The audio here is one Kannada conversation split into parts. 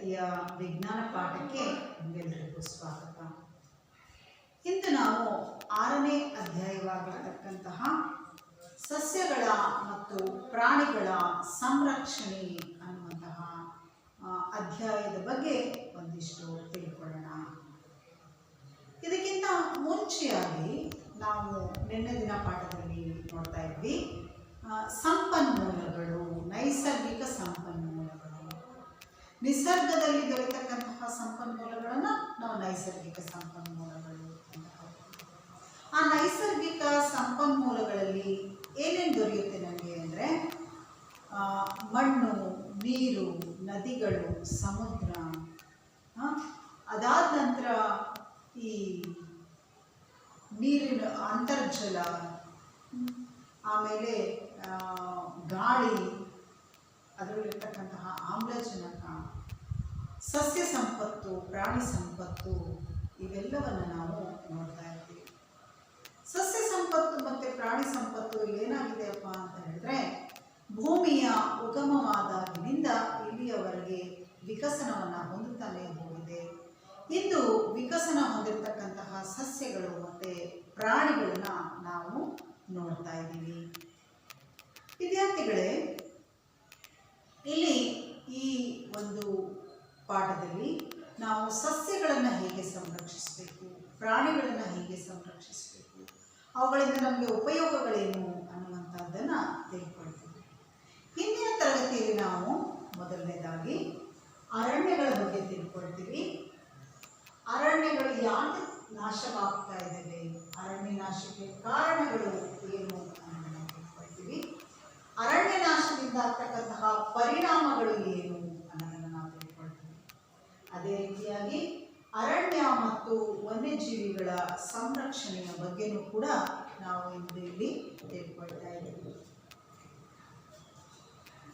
ತರಗತಿಯ ವಿಜ್ಞಾನ ಪಾಠಕ್ಕೆ ನಿಮ್ಮೆಲ್ಲರಿಗೂ ಸ್ವಾಗತ. ಇಂದು ನಾವು 6ನೇ ಅಧ್ಯಾಯವಾಗಿರತಕ್ಕಂತಹ ಸಸ್ಯಗಳ ಮತ್ತು ಪ್ರಾಣಿಗಳ ಸಂರಕ್ಷಣೆ ಅನ್ನುವಂತಹ ಅಧ್ಯಾಯದ ಬಗ್ಗೆ ಒಂದಿಷ್ಟು ತಿಳ್ಕೊಳ್ಳೋಣ. ಇದಕ್ಕಿಂತ ಮುಂಚೆಯಾಗಿ ನಾವು ನಿನ್ನೆ ದಿನ ಪಾಠದಲ್ಲಿ ನೋಡ್ತಾ ಇದ್ವಿ ಸಂಪನ್ಮೂಲಗಳು, ನೈಸರ್ಗಿಕ ಸಂಪನ್ಮೂಲಗಳು. ನಿಸರ್ಗದಲ್ಲಿ ದೊರೆತಕ್ಕಂತಹ ಸಂಪನ್ಮೂಲಗಳನ್ನು ನಾವು ನೈಸರ್ಗಿಕ ಸಂಪನ್ಮೂಲಗಳು ಅಂತ ಹೇಳ್ತೀವಿ. ಆ ನೈಸರ್ಗಿಕ ಸಂಪನ್ಮೂಲಗಳಲ್ಲಿ ಏನೇನು ದೊರೆಯುತ್ತೆ ನಮಗೆ ಅಂದರೆ ಮಣ್ಣು, ನೀರು, ನದಿಗಳು, ಸಮುದ್ರ, ಅದಾದ ನಂತರ ಈ ನೀರಿನ ಅಂತರ್ಜಲ, ಆಮೇಲೆ ಗಾಳಿ, ಅದರಲ್ಲಿರ್ತಕ್ಕಂತಹ ಆಮ್ಲಜನಕ, ಸಸ್ಯ ಸಂಪತ್ತು, ಪ್ರಾಣಿ ಸಂಪತ್ತು, ಇವೆಲ್ಲವನ್ನು ನಾವು ನೋಡ್ತಾ ಇರ್ತೀವಿ. ಸಸ್ಯ ಸಂಪತ್ತು ಮತ್ತು ಪ್ರಾಣಿ ಸಂಪತ್ತು ಏನಾಗಿದೆಯಪ್ಪ ಅಂತ ಹೇಳಿದ್ರೆ, ಭೂಮಿಯ ಉಗಮವಾದಾಗಿನಿಂದ ಇಲ್ಲಿಯವರೆಗೆ ವಿಕಸನವನ್ನು ಹೊಂದುತ್ತಾನೆ ಹೋಗಿದೆ. ಇಂದು ವಿಕಸನ ಹೊಂದಿರತಕ್ಕಂತಹ ಸಸ್ಯಗಳು ಮತ್ತು ಪ್ರಾಣಿಗಳನ್ನ ನಾವು ನೋಡ್ತಾ ಇದ್ದೀವಿ. ವಿದ್ಯಾರ್ಥಿಗಳೇ, ಇಲ್ಲಿ ಈ ಒಂದು ಪಾಠದಲ್ಲಿ ನಾವು ಸಸ್ಯಗಳನ್ನು ಹೇಗೆ ಸಂರಕ್ಷಿಸಬೇಕು, ಪ್ರಾಣಿಗಳನ್ನು ಹೇಗೆ ಸಂರಕ್ಷಿಸಬೇಕು, ಅವುಗಳಿಂದ ನಮಗೆ ಉಪಯೋಗಗಳೇನು ಅನ್ನುವಂಥದ್ದನ್ನು ತಿಳ್ಕೊಳ್ತೀವಿ. ಹಿಂದಿನ ತರಗತಿಯಲ್ಲಿ ನಾವು ಮೊದಲನೇದಾಗಿ ಅರಣ್ಯಗಳ ಬಗ್ಗೆ ತಿಳ್ಕೊಳ್ತೀವಿ. ಅರಣ್ಯಗಳು ಯಾಕೆ ನಾಶವಾಗ್ತಾ ಇದ್ದಾವೆ, ಅರಣ್ಯ ನಾಶಕ್ಕೆ ಕಾರಣಗಳು ಏನು ಅನ್ನೋದನ್ನು ತಿಳ್ಕೊಳ್ತೀವಿ. ಅರಣ್ಯ ನಾಶದಿಂದ ಆಗ್ತಕ್ಕಂತಹ ಪರಿಣಾಮಗಳು ಏನು ಅನ್ನೋದನ್ನು ನಾವು ತಿಳ್ಕೊಳ್ತೀವಿ. ಅದೇ ರೀತಿಯಾಗಿ ಅರಣ್ಯ ಮತ್ತು ವನ್ಯಜೀವಿಗಳ ಸಂರಕ್ಷಣೆಯ ಬಗ್ಗೆನೂ ಕೂಡ ನಾವು ಇಂದು ಇಲ್ಲಿ ತಿಳ್ಕೊಳ್ತಾ ಇದ್ದೀವಿ.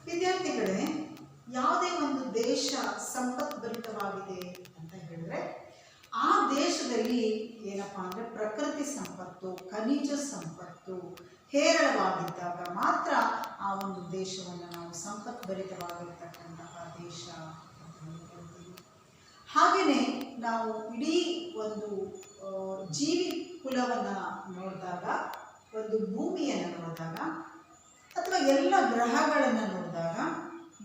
ವಿದ್ಯಾರ್ಥಿಗಳೇ, ಯಾವುದೇ ಒಂದು ದೇಶ ಸಂಪದ್ಭರಿತವಾಗಿದೆ ಅಂತ ಹೇಳಿದ್ರೆ ಆ ದೇಶದಲ್ಲಿ ಏನಪ್ಪ ಅಂದರೆ ಪ್ರಕೃತಿ ಸಂಪತ್ತು, ಖನಿಜ ಸಂಪತ್ತು ಹೇರಳವಾಗಿದ್ದಾಗ ಮಾತ್ರ ಆ ಒಂದು ದೇಶವನ್ನು ನಾವು ಸಂಪದ್ಭರಿತವಾಗಿರ್ತಕ್ಕಂತಹ ದೇಶ ಅಂತ ಹೇಳ್ತೀವಿ. ಹಾಗೆಯೇ ನಾವು ಇಡೀ ಒಂದು ಜೀವಿ ಕುಲವನ್ನು ನೋಡಿದಾಗ, ಒಂದು ಭೂಮಿಯನ್ನು ನೋಡಿದಾಗ, ಅಥವಾ ಎಲ್ಲ ಗ್ರಹಗಳನ್ನು ನೋಡಿದಾಗ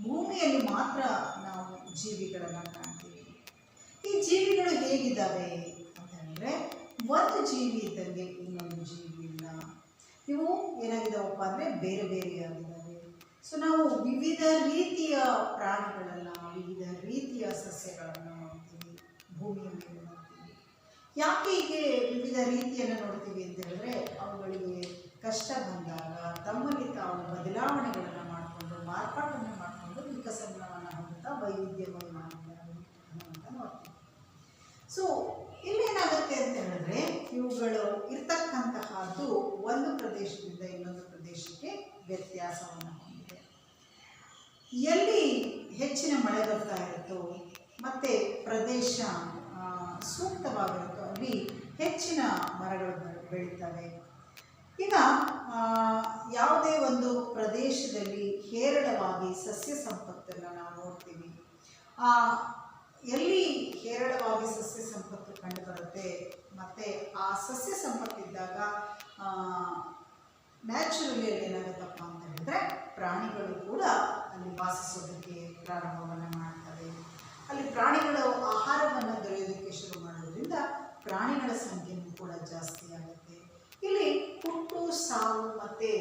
ಭೂಮಿಯಲ್ಲಿ ಮಾತ್ರ ನಾವು ಜೀವಿಗಳನ್ನು ಕಾಣ್ತೀವಿ. ಈ ಜೀವಿಗಳು ಹೇಗಿದ್ದಾವೆ ಅಂತ ಹೇಳಿದ್ರೆ, ಒಂದು ಜೀವಿ ಇದ್ದಂಗೆ ಇನ್ನೊಂದು ಜೀವಿ ಇಲ್ಲ. ಇವು ಏನಾಗಿದ್ದಾವಪ್ಪ ಅಂದರೆ ಬೇರೆ ಬೇರೆಯಾಗಿದ್ದಾವೆ. ಸೊ ನಾವು ವಿವಿಧ ರೀತಿಯ ಪ್ರಾಣಿಗಳನ್ನು, ವಿವಿಧ ರೀತಿಯ ಸಸ್ಯಗಳನ್ನು ನೋಡ್ತೀವಿ, ಭೂಮಿಯ ಮೇಲೆ ನೋಡ್ತೀವಿ. ಯಾಕೆ ಹೀಗೆ ವಿವಿಧ ರೀತಿಯನ್ನು ನೋಡ್ತೀವಿ ಅಂತ ಹೇಳಿದ್ರೆ, ಅವುಗಳಿಗೆ ಕಷ್ಟ ಬಂದಾಗ ತಮ್ಮಲ್ಲಿ ತಾವು ಬದಲಾವಣೆಗಳನ್ನು ಮಾಡಿಕೊಂಡು, ಮಾರ್ಪಾಟನ್ನು ಮಾಡಿಕೊಂಡು ವಿಕಸನವನ್ನು ಹೊಂದುತ್ತಾ ವೈವಿಧ್ಯಮಯವಾಗಿದ್ದಾವೆ ಅಂತ ನೋಡ್ತೀವಿ. ಸೊ ಇಲ್ಲೇನಾಗುತ್ತೆ ಅಂತ ಹೇಳಿದ್ರೆ, ಇವುಗಳು ಇರ್ತಕ್ಕಂತಹದ್ದು ಒಂದು ಪ್ರದೇಶದಿಂದ ಇನ್ನೊಂದು ಪ್ರದೇಶಕ್ಕೆ ವ್ಯತ್ಯಾಸವನ್ನು ಹೊಂದಿದೆ. ಎಲ್ಲಿ ಹೆಚ್ಚಿನ ಮಳೆ ಬರ್ತಾ ಇರುತ್ತೋ ಮತ್ತು ಪ್ರದೇಶ ಸೂಕ್ತವಾಗಿರುತ್ತೋ ಅಲ್ಲಿ ಹೆಚ್ಚಿನ ಮರಗಳು ಬೆಳೀತವೆ. ಈಗ ಯಾವುದೇ ಒಂದು ಪ್ರದೇಶದಲ್ಲಿ ಹೇರಳವಾಗಿ ಸಸ್ಯ ಸಂಪತ್ತನ್ನು ನಾವು ನೋಡ್ತೀವಿ. ಎಲ್ಲಿ ಹೇರಳವಾಗಿ ಸಸ್ಯ ಸಂಪತ್ತು ಕಂಡುಬರುತ್ತೆ ಮತ್ತು ಆ ಸಸ್ಯ ಸಂಪತ್ತಿದ್ದಾಗ ನ್ಯಾಚುರಲಿ ಏನಾಗುತ್ತಪ್ಪ ಅಂತ ಹೇಳಿದ್ರೆ, ಪ್ರಾಣಿಗಳು ಕೂಡ ಅಲ್ಲಿ ವಾಸಿಸೋದಕ್ಕೆ ಪ್ರಾರಂಭವನ್ನು ಮಾಡ್ತವೆ. ಅಲ್ಲಿ ಪ್ರಾಣಿಗಳು ಆಹಾರವನ್ನು ದೊರೆಯೋದಕ್ಕೆ ಶುರು ಮಾಡೋದ್ರಿಂದ ಪ್ರಾಣಿಗಳ ಸಂಖ್ಯೆಯೂ ಕೂಡ ಜಾಸ್ತಿ ಆಗುತ್ತೆ. ಇಲ್ಲಿ ಹುಟ್ಟು ಸಾವು ಮತ್ತು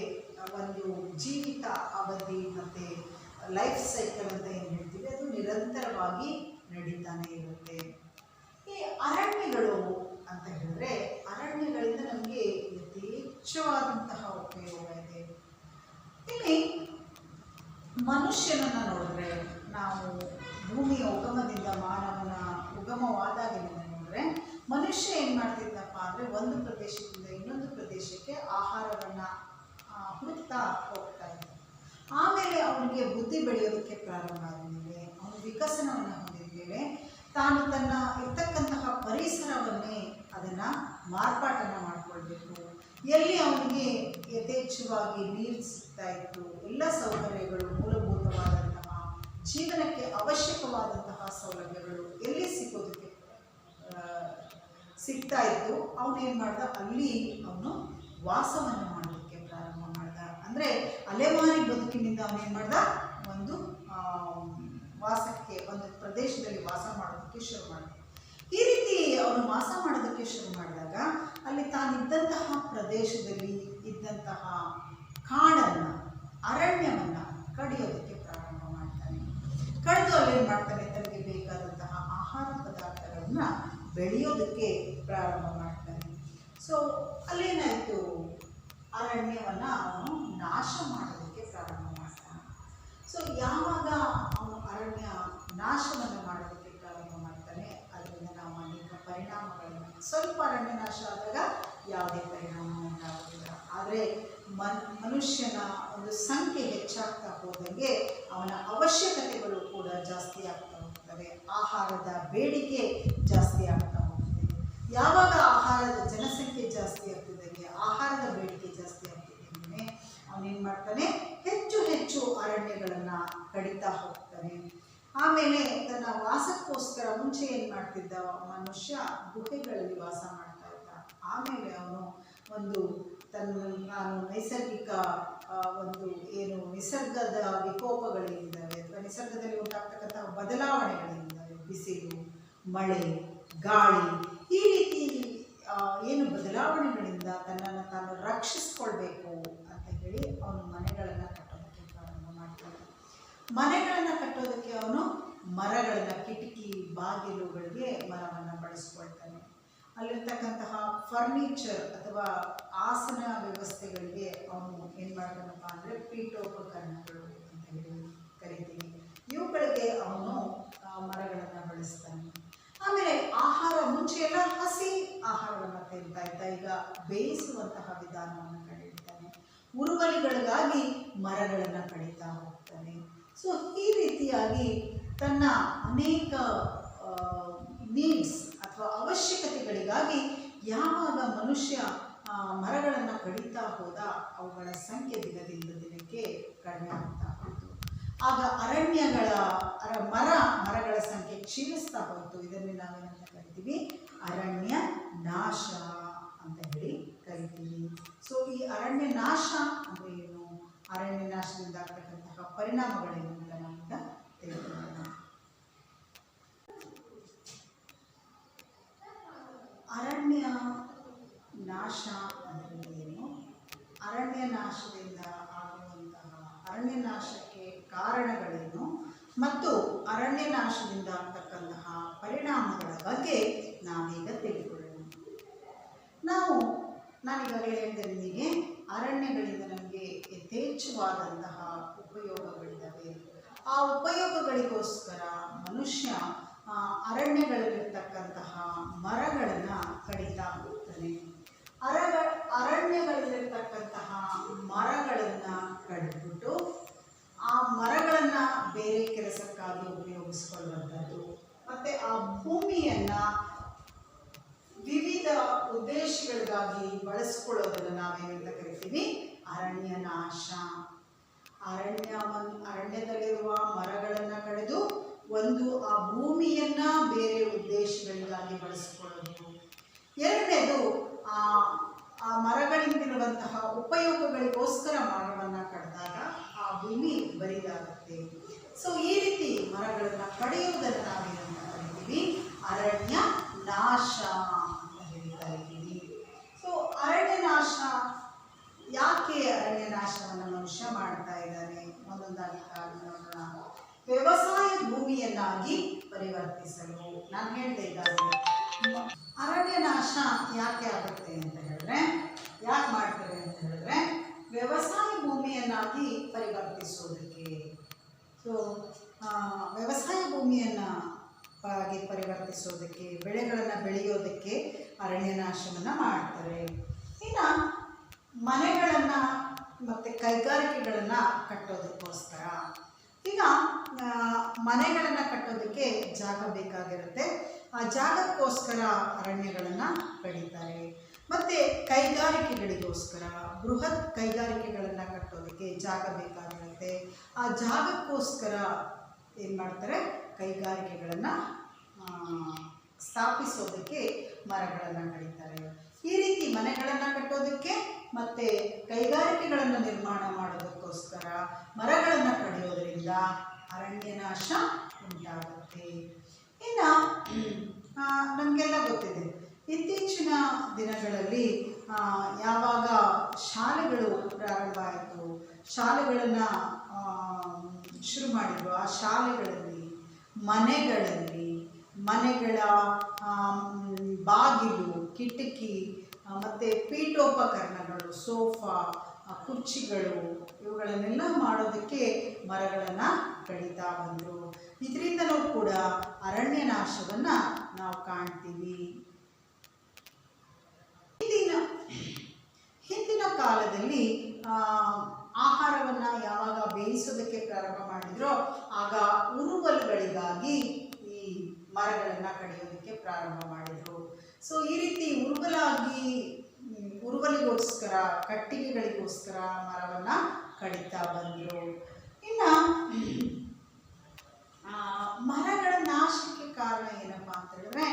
ಒಂದು ಜೀವಿತ ಅವಧಿ ಮತ್ತು ಲೈಫ್ ಸೈಕಲ್ ಅಂತ ಏನು ಹೇಳ್ತೀವಿ, ಅದು ನಿರಂತರವಾಗಿ ನಡೀತಾನೆ ಇರುತ್ತೆ. ಈ ಅರಣ್ಯಗಳು ಅಂತ ಹೇಳಿದ್ರೆ, ಅರಣ್ಯಗಳಿಂದ ನಮಗೆ ಯಥೇಚ್ಛವಾದಂತಹ ಉಪಯೋಗ ಇದೆ. ಇಲ್ಲಿ ಮನುಷ್ಯನನ್ನು ನೋಡಿದ್ರೆ, ನಾವು ಭೂಮಿಯ ಉಗಮದಿಂದ ಮಾನವನ ಉಗಮವಾದಾಗಿನಿಂದ ನೋಡಿದ್ರೆ, ಮನುಷ್ಯ ಏನು ಮಾಡ್ತಿದ್ದಪ್ಪ ಅಂದರೆ ಒಂದು ಪ್ರದೇಶದಿಂದ ಇನ್ನೊಂದು ಪ್ರದೇಶಕ್ಕೆ ಆಹಾರವನ್ನು ಹುಡುಕ್ತಾ ಹೋಗ್ತಾ ಇದ್ದ. ಆಮೇಲೆ ಅವನಿಗೆ ಬುದ್ಧಿ ಬೆಳೆಯೋದಕ್ಕೆ ಪ್ರಾರಂಭ ಆದಮೇಲೆ, ಅವನು ವಿಕಸನವನ್ನು ಹೊಂದಿದ ಮೇಲೆ ತಾನು ತನ್ನ ಇರ್ತಕ್ಕಂತಹ ಪರಿಸರವನ್ನೇ ಅದನ್ನು ಮಾರ್ಪಾಟನ್ನು ಮಾಡಿಕೊಳ್ಬೇಕು. ಎಲ್ಲಿ ಅವನಿಗೆ ಯಥೇಚ್ಛವಾಗಿ ನೀರು ಸಿಗ್ತಾ ಇತ್ತು, ಎಲ್ಲ ಸೌಕರ್ಯಗಳು ಮೂಲಭೂತವಾದಂತಹ ಜೀವನಕ್ಕೆ ಅವಶ್ಯಕವಾದಂತಹ ಸೌಲಭ್ಯಗಳು ಎಲ್ಲಿ ಸಿಗೋದಕ್ಕೆ ಸಿಗ್ತಾ ಇತ್ತು, ಅವನೇನು ಮಾಡ್ದ, ಅಲ್ಲಿ ಅವನು ವಾಸವನ್ನು ಮಾಡೋದಕ್ಕೆ ಪ್ರಾರಂಭ ಮಾಡ್ದ. ಅಂದರೆ ಅಲೆಮಾರಿ ಬದುಕಿನಿಂದ ಅವನೇನು ಮಾಡ್ದ, ಒಂದು ವಾಸಕ್ಕೆ, ಒಂದು ಪ್ರದೇಶದಲ್ಲಿ ವಾಸ ಮಾಡೋದಕ್ಕೆ ಶುರು ಮಾಡಿದ. ಈ ರೀತಿ ಅವನು ವಾಸ ಮಾಡೋದಕ್ಕೆ ಶುರು ಮಾಡಿದಾಗ ಅಲ್ಲಿ ತಾನಿದ್ದಂತಹ ಪ್ರದೇಶದಲ್ಲಿ ಇದ್ದಂತಹ ಕಾಡನ್ನು, ಅರಣ್ಯವನ್ನು ಕಡಿಯೋದಕ್ಕೆ ಪ್ರಾರಂಭ ಮಾಡ್ತಾನೆ. ಕಡಿದು ಅಲ್ಲೇನು ಮಾಡ್ತಾನೆ, ತನಗೆ ಬೇಕಾದಂತಹ ಆಹಾರ ಪದಾರ್ಥಗಳನ್ನು ಬೆಳೆಯೋದಕ್ಕೆ ಪ್ರಾರಂಭ ಮಾಡ್ತಾನೆ. ಸೊ ಅಲ್ಲೇನಾಯಿತು, ಅರಣ್ಯವನ್ನು ಅವನು ನಾಶ ಮಾಡೋದಕ್ಕೆ ಪ್ರಾರಂಭ ಮಾಡ್ತಾನೆ. ಸೊ ಯಾವಾಗ ಅವನು ಅರಣ್ಯ ನಾಶವನ್ನು ಮಾಡೋದಕ್ಕೆ ಪ್ರಾರಂಭ ಮಾಡ್ತಾನೆ, ಅದರಿಂದ ನಾವು ಅನೇಕ ಪರಿಣಾಮಗಳನ್ನು, ಸ್ವಲ್ಪ ಅರಣ್ಯ ನಾಶ ಆದಾಗ ಯಾವುದೇ ಪರಿಣಾಮ ಉಂಟಾಗುವುದಿಲ್ಲ. ಆದರೆ ಮನುಷ್ಯನ ಒಂದು ಸಂಖ್ಯೆ ಹೆಚ್ಚಾಗ್ತಾ ಹೋದಂಗೆ ಅವನ ಅವಶ್ಯಕತೆಗಳು ಕೂಡ ಜಾಸ್ತಿ ಆಗ್ತಾ ಹೋಗ್ತವೆ. ಆಹಾರದ ಬೇಡಿಕೆ ಜಾಸ್ತಿ ಆಗ್ತಾ ಹೋಗ್ತದೆ. ಯಾವಾಗ ಆಹಾರದ ಜನಸಂಖ್ಯೆ ಜಾಸ್ತಿ ಆಗ್ತಿದ್ದಂಗೆ, ಆಹಾರದ ಬೇಡಿಕೆ ಜಾಸ್ತಿ ಆಗ್ತಿದ್ದಂಗೆ ಅವನೇನು ಮಾಡ್ತಾನೆ, ಹೆಚ್ಚು ಹೆಚ್ಚು ಅರಣ್ಯಗಳನ್ನು ಕಡಿತಾ ಹೋಗ್ತಾನೆ. ಆಮೇಲೆ ತನ್ನ ವಾಸಕ್ಕೋಸ್ಕರ ಮುಂಚೆ ಏನು ಮಾಡ್ತಿದ್ದ ಮನುಷ್ಯ, ಗುಹೆಗಳಲ್ಲಿ ವಾಸ ಮಾಡ್ತಾ ಇದ್ದ. ಆಮೇಲೆ ಅವನು ಒಂದು ನಾನು ನೈಸರ್ಗಿಕ ಒಂದು ಏನು ನಿಸರ್ಗದ ವಿಕೋಪಗಳೇನಿದ್ದಾವೆ ಅಥವಾ ನಿಸರ್ಗದಲ್ಲಿ ಉಂಟಾಗ್ತಕ್ಕಂಥ ಬದಲಾವಣೆಗಳೇನಿದ್ದಾವೆ, ಬಿಸಿಲು, ಮಳೆ, ಗಾಳಿ, ಈ ರೀತಿ ಏನು ಬದಲಾವಣೆಗಳಿಂದ ತನ್ನನ್ನು ತಾನು ರಕ್ಷಿಸ್ಕೊಳ್ಬೇಕು ಅಂತ ಹೇಳಿ ಅವನು ಮನೆಗಳನ್ನು ಕಟ್ಟೋದಕ್ಕೆ ಪ್ರಾರಂಭ ಮಾಡ್ತಾನೆ. ಮನೆಗಳನ್ನು ಕಟ್ಟೋದಕ್ಕೆ ಅವನು ಮರಗಳನ್ನು, ಕಿಟಕಿ ಬಾಗಿಲುಗಳಿಗೆ ಮರವನ್ನು ಬಳಸ್ಕೊಳ್ತಾನೆ. ಅಲ್ಲಿರ್ತಕ್ಕಂತಹ ಫರ್ನಿಚರ್ ಅಥವಾ ಆಸನ ವ್ಯವಸ್ಥೆಗಳಿಗೆ ಅವನು ಏನು ಮಾಡ್ತಾನಪ್ಪ ಅಂದರೆ ಪೀಠೋಪಕರಣಗಳು ಅಂತ ಹೇಳಿ ಕರಿತೀವಿ, ಇವುಗಳಿಗೆ ಅವನು ಮರಗಳನ್ನು ಬಳಸ್ತಾನೆ. ಆಮೇಲೆ ಆಹಾರ, ಮುಂಚೆ ಎಲ್ಲ ಹಸಿ ಆಹಾರವನ್ನು ತಿಂತಾ ಇದ್ದ, ಈಗ ಬೇಯಿಸುವಂತಹ ವಿಧಾನವನ್ನು ಕಂಡಿಡ್ತಾನೆ. ಉರುವಲಿಗಳಿಗಾಗಿ ಮರಗಳನ್ನು ಕಡಿತಾ ಹೋಗ್ತಾನೆ. ಸೊ ಈ ರೀತಿಯಾಗಿ ತನ್ನ ಅನೇಕ ನೀಡ್ಸ್ ಅಥವಾ ಅವಶ್ಯಕತೆಗಳಿಗಾಗಿ ಯಾವಾಗ ಮನುಷ್ಯ ಮರಗಳನ್ನು ಕಡಿತಾ ಹೋದ, ಅವುಗಳ ಸಂಖ್ಯೆ ದಿನದಿಂದ ದಿನಕ್ಕೆ ಕಡಿಮೆ ಆಗ್ತಾ ಹೋಯಿತು. ಆಗ ಮರಗಳ ಸಂಖ್ಯೆ ಕ್ಷೀಣಿಸ್ತಾ ಹೋಯಿತು. ಇದನ್ನು ನಾವೇನಂತ ಕರಿತೀವಿ, ಅರಣ್ಯ ನಾಶ ಅಂತ ಹೇಳಿ ಕರಿತೀವಿ. ಸೊ ಈ ಅರಣ್ಯ ನಾಶ ಅಂದರೆ ಏನು, ಅರಣ್ಯ ನಾಶದಿಂದ ಆಗ್ತಕ್ಕಂತಹ ಪರಿಣಾಮಗಳೇನು ಅಂತ ನಾವೀಗ ತಿಳಿದುಕೊಳ್ಳೋಣ. ಅರಣ್ಯ ನಾಶ ಅಂದರೆ ಏನು, ಅರಣ್ಯ ನಾಶದಿಂದ ಆಗುವಂತಹ, ಅರಣ್ಯ ನಾಶಕ್ಕೆ ಕಾರಣಗಳೇನು ಮತ್ತು ಅರಣ್ಯ ನಾಶದಿಂದ ಆಗ್ತಕ್ಕಂತಹ ಪರಿಣಾಮಗಳ ಬಗ್ಗೆ ನಾವೀಗ ತಿಳಿದುಕೊಳ್ಳೋಣ. ನಾನೀಗಾಗಲೇ ಹೇಳಿದೆ ನಿಮಗೆ, ಅರಣ್ಯಗಳಿಂದ ನಮಗೆ ಯಥೇಚ್ಛವಾದಂತಹ ಉಪಯೋಗಗಳಿದ್ದಾವೆ. ಆ ಉಪಯೋಗಗಳಿಗೋಸ್ಕರ ಮನುಷ್ಯ ಅರಣ್ಯಗಳಲ್ಲಿರ್ತಕ್ಕಂತಹ ಮರಗಳನ್ನು ಕಡಿತಾ ಹೋಗ್ತಾನೆ. ಅರಣ್ಯಗಳಲ್ಲಿರ್ತಕ್ಕಂತಹ ಮರಗಳನ್ನು ಕಡಿದ್ಬಿಟ್ಟು ಆ ಮರಗಳನ್ನು ಬೇರೆ ಕೆಲಸಕ್ಕಾಗಿ ಉಪಯೋಗಿಸ್ಕೊಳ್ಳುವಂಥದ್ದು, ಮತ್ತು ಆ ಭೂಮಿಯನ್ನು ವಿವಿಧ ಉದ್ದೇಶಗಳಿಗಾಗಿ ಬಳಸ್ಕೊಳ್ಳೋದನ್ನು ನಾವೇನಂತ ಕರಿತೀವಿ, ಅರಣ್ಯ ನಾಶ. ಅರಣ್ಯದಲ್ಲಿರುವ ಮರಗಳನ್ನು ಕಡಿದು ಆ ಭೂಮಿಯನ್ನು ಬೇರೆ ಉದ್ದೇಶಗಳಿಗಾಗಿ ಬಳಸ್ಕೊಳ್ಳೋದು. ಎರಡನೇದು, ಆ ಮರಗಳಿಂದಿರುವಂತಹ ಉಪಯೋಗಗಳಿಗೋಸ್ಕರ ಮರವನ್ನು ಕಡಿದಾಗ ಆ ಭೂಮಿ ಬರಿದಾಗುತ್ತೆ. ಸೊ ಈ ರೀತಿ ಮರಗಳನ್ನು ಕಡಿಯುವುದನ್ನು ನಾವೇನಂತ ಕರಿತೀವಿ, ಅರಣ್ಯ ನಾಶ ಅಂತ ಹೇಳಿ ಕರಿತೀವಿ. ಸೊ ಅರಣ್ಯ ನಾಶ, ಯಾಕೆ ಅರಣ್ಯ ನಾಶವನ್ನು ಮನುಷ್ಯ ಮಾಡ್ತಾ ಇದ್ದಾನೆ, ಒಂದೊಂದಾಗಿ ನೋಡೋಣ. ವ್ಯವಸಾಯ ಭೂಮಿಯನ್ನಾಗಿ ಪರಿವರ್ತಿಸಲು, ನಾನು ಹೇಳ್ತಾ ಇದ್ದಾರೆ ಅರಣ್ಯ ನಾಶ ಯಾಕೆ ಆಗುತ್ತೆ ಅಂತ ಹೇಳಿದ್ರೆ, ಯಾಕೆ ಮಾಡ್ತಾರೆ ಅಂತ ಹೇಳಿದ್ರೆ, ವ್ಯವಸಾಯ ಭೂಮಿಯನ್ನಾಗಿ ಪರಿವರ್ತಿಸೋದಕ್ಕೆ. ಸೊ ವ್ಯವಸಾಯ ಭೂಮಿಯನ್ನಾಗಿ ಪರಿವರ್ತಿಸೋದಕ್ಕೆ, ಬೆಳೆಗಳನ್ನು ಬೆಳೆಯೋದಕ್ಕೆ ಅರಣ್ಯ ನಾಶವನ್ನು ಮಾಡ್ತಾರೆ. ಇನ್ನು ಮನೆಗಳನ್ನು ಮತ್ತು ಕೈಗಾರಿಕೆಗಳನ್ನು ಕಟ್ಟೋದಕ್ಕೋಸ್ಕರ, ಈಗ ಮನೆಗಳನ್ನು ಕಟ್ಟೋದಕ್ಕೆ ಜಾಗ ಬೇಕಾಗಿರುತ್ತೆ. ಆ ಜಾಗಕ್ಕೋಸ್ಕರ ಅರಣ್ಯಗಳನ್ನು ಕಡಿತಾರೆ. ಮತ್ತು ಕೈಗಾರಿಕೆಗಳಿಗೋಸ್ಕರ, ಬೃಹತ್ ಕೈಗಾರಿಕೆಗಳನ್ನು ಕಟ್ಟೋದಕ್ಕೆ ಜಾಗ ಬೇಕಾಗಿರುತ್ತೆ. ಆ ಜಾಗಕ್ಕೋಸ್ಕರ ಏನು ಮಾಡ್ತಾರೆ, ಕೈಗಾರಿಕೆಗಳನ್ನು ಸ್ಥಾಪಿಸೋದಕ್ಕೆ ಮರಗಳನ್ನು ಕಡಿತಾರೆ. ಈ ರೀತಿ ಮನೆಗಳನ್ನು ಕಟ್ಟೋದಕ್ಕೆ ಮತ್ತು ಕೈಗಾರಿಕೆಗಳನ್ನು ನಿರ್ಮಾಣ ಮಾಡೋದಕ್ಕೋಸ್ಕರ ಮರಗಳನ್ನು ಕಡಿಯೋದ್ರಿಂದ ಅರಣ್ಯನಾಶ ಉಂಟಾಗುತ್ತೆ. ಇನ್ನು ನಮಗೆಲ್ಲ ಗೊತ್ತಿದೆ, ಇತ್ತೀಚಿನ ದಿನಗಳಲ್ಲಿ ಯಾವಾಗ ಶಾಲೆಗಳು ಪ್ರಾರಂಭ ಆಯಿತು, ಶಾಲೆಗಳನ್ನು ಶುರು ಮಾಡಿದ್ರು, ಆ ಶಾಲೆಗಳಲ್ಲಿ ಮನೆಗಳ ಬಾಗಿಲು, ಕಿಟಕಿ ಮತ್ತು ಪೀಠೋಪಕರಣಗಳು, ಸೋಫಾ, ಕುರ್ಚಿಗಳು ಇವುಗಳನ್ನೆಲ್ಲ ಮಾಡೋದಕ್ಕೆ ಮರಗಳನ್ನು ಕಡಿತಾ ಬಂದರು. ಇದರಿಂದಲೂ ಕೂಡ ಅರಣ್ಯ ನಾಶವನ್ನು ನಾವು ಕಾಣ್ತೀವಿ. ಹಿಂದಿನ ಕಾಲದಲ್ಲಿ ಆಹಾರವನ್ನು ಯಾವಾಗ ಬೇಯಿಸೋದಕ್ಕೆ ಪ್ರಾರಂಭ ಮಾಡಿದ್ರೋ ಆಗ ಉರುವಲುಗಳಿಗಾಗಿ ಈ ಮರಗಳನ್ನು ಕಡಿಯೋದಕ್ಕೆ ಪ್ರಾರಂಭ ಮಾಡಿದರು. ಸೊ ಈ ರೀತಿ ಉರುವಲಿಗೋಸ್ಕರ, ಕಟ್ಟಿಗೆಗಳಿಗೋಸ್ಕರ ಮರವನ್ನು ಕಡಿತಾ ಬಂದರು. ಇನ್ನು ಮರಗಳ ನಾಶಕ್ಕೆ ಕಾರಣ ಏನಪ್ಪ ಅಂತ ಹೇಳಿದ್ರೆ,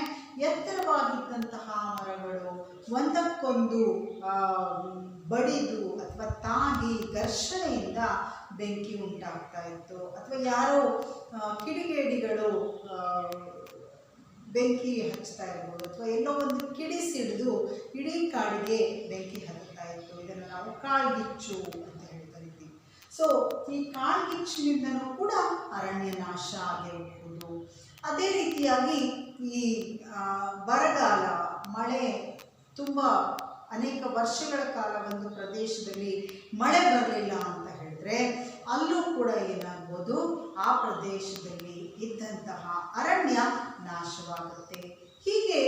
ಎತ್ತರವಾಗಿದ್ದಂತಹ ಮರಗಳು ಒಂದಕ್ಕೊಂದು ಬಡಿದು ಅಥವಾ ತಾಗಿ ಘರ್ಷಣೆಯಿಂದ ಬೆಂಕಿ ಉಂಟಾಗ್ತಾ ಇತ್ತು. ಅಥವಾ ಯಾರೋ ಕಿಡಿಗೇಡಿಗಳು ಬೆಂಕಿ ಹಚ್ತಾ ಇರ್ಬೋದು, ಅಥವಾ ಎಲ್ಲೋ ಒಂದು ಕಿಡಿ ಸಿಡಿದು ಇಡೀ ಕಾಡಿಗೆ ಬೆಂಕಿ ಹತ್ತುತ್ತಾ ಇತ್ತು. ಇದನ್ನು ನಾವು ಕಾಳ್ಗಿಚ್ಚು ಅಂತ ಹೇಳ್ತಾ ಇದ್ದೀವಿ. ಸೊ ಈ ಕಾಳ್ಗಿಚ್ಚಿನಿಂದನೂ ಕೂಡ ಅರಣ್ಯ ನಾಶ ಆಗಿರಬಹುದು. ಅದೇ ರೀತಿಯಾಗಿ ಈ ಬರಗಾಲ, ಮಳೆ ತುಂಬ ಅನೇಕ ವರ್ಷಗಳ ಕಾಲ ಒಂದು ಪ್ರದೇಶದಲ್ಲಿ ಮಳೆ ಬರಲಿಲ್ಲ ಅಂತ ಹೇಳಿದ್ರೆ ಅಲ್ಲೂ ಕೂಡ ಏನಾಗ್ಬೋದು, ಆ ಪ್ರದೇಶದಲ್ಲಿ ಇದ್ದಂತಹ ಅರಣ್ಯ ನಾಶವಾಗುತ್ತೆ. ಹೀಗೆ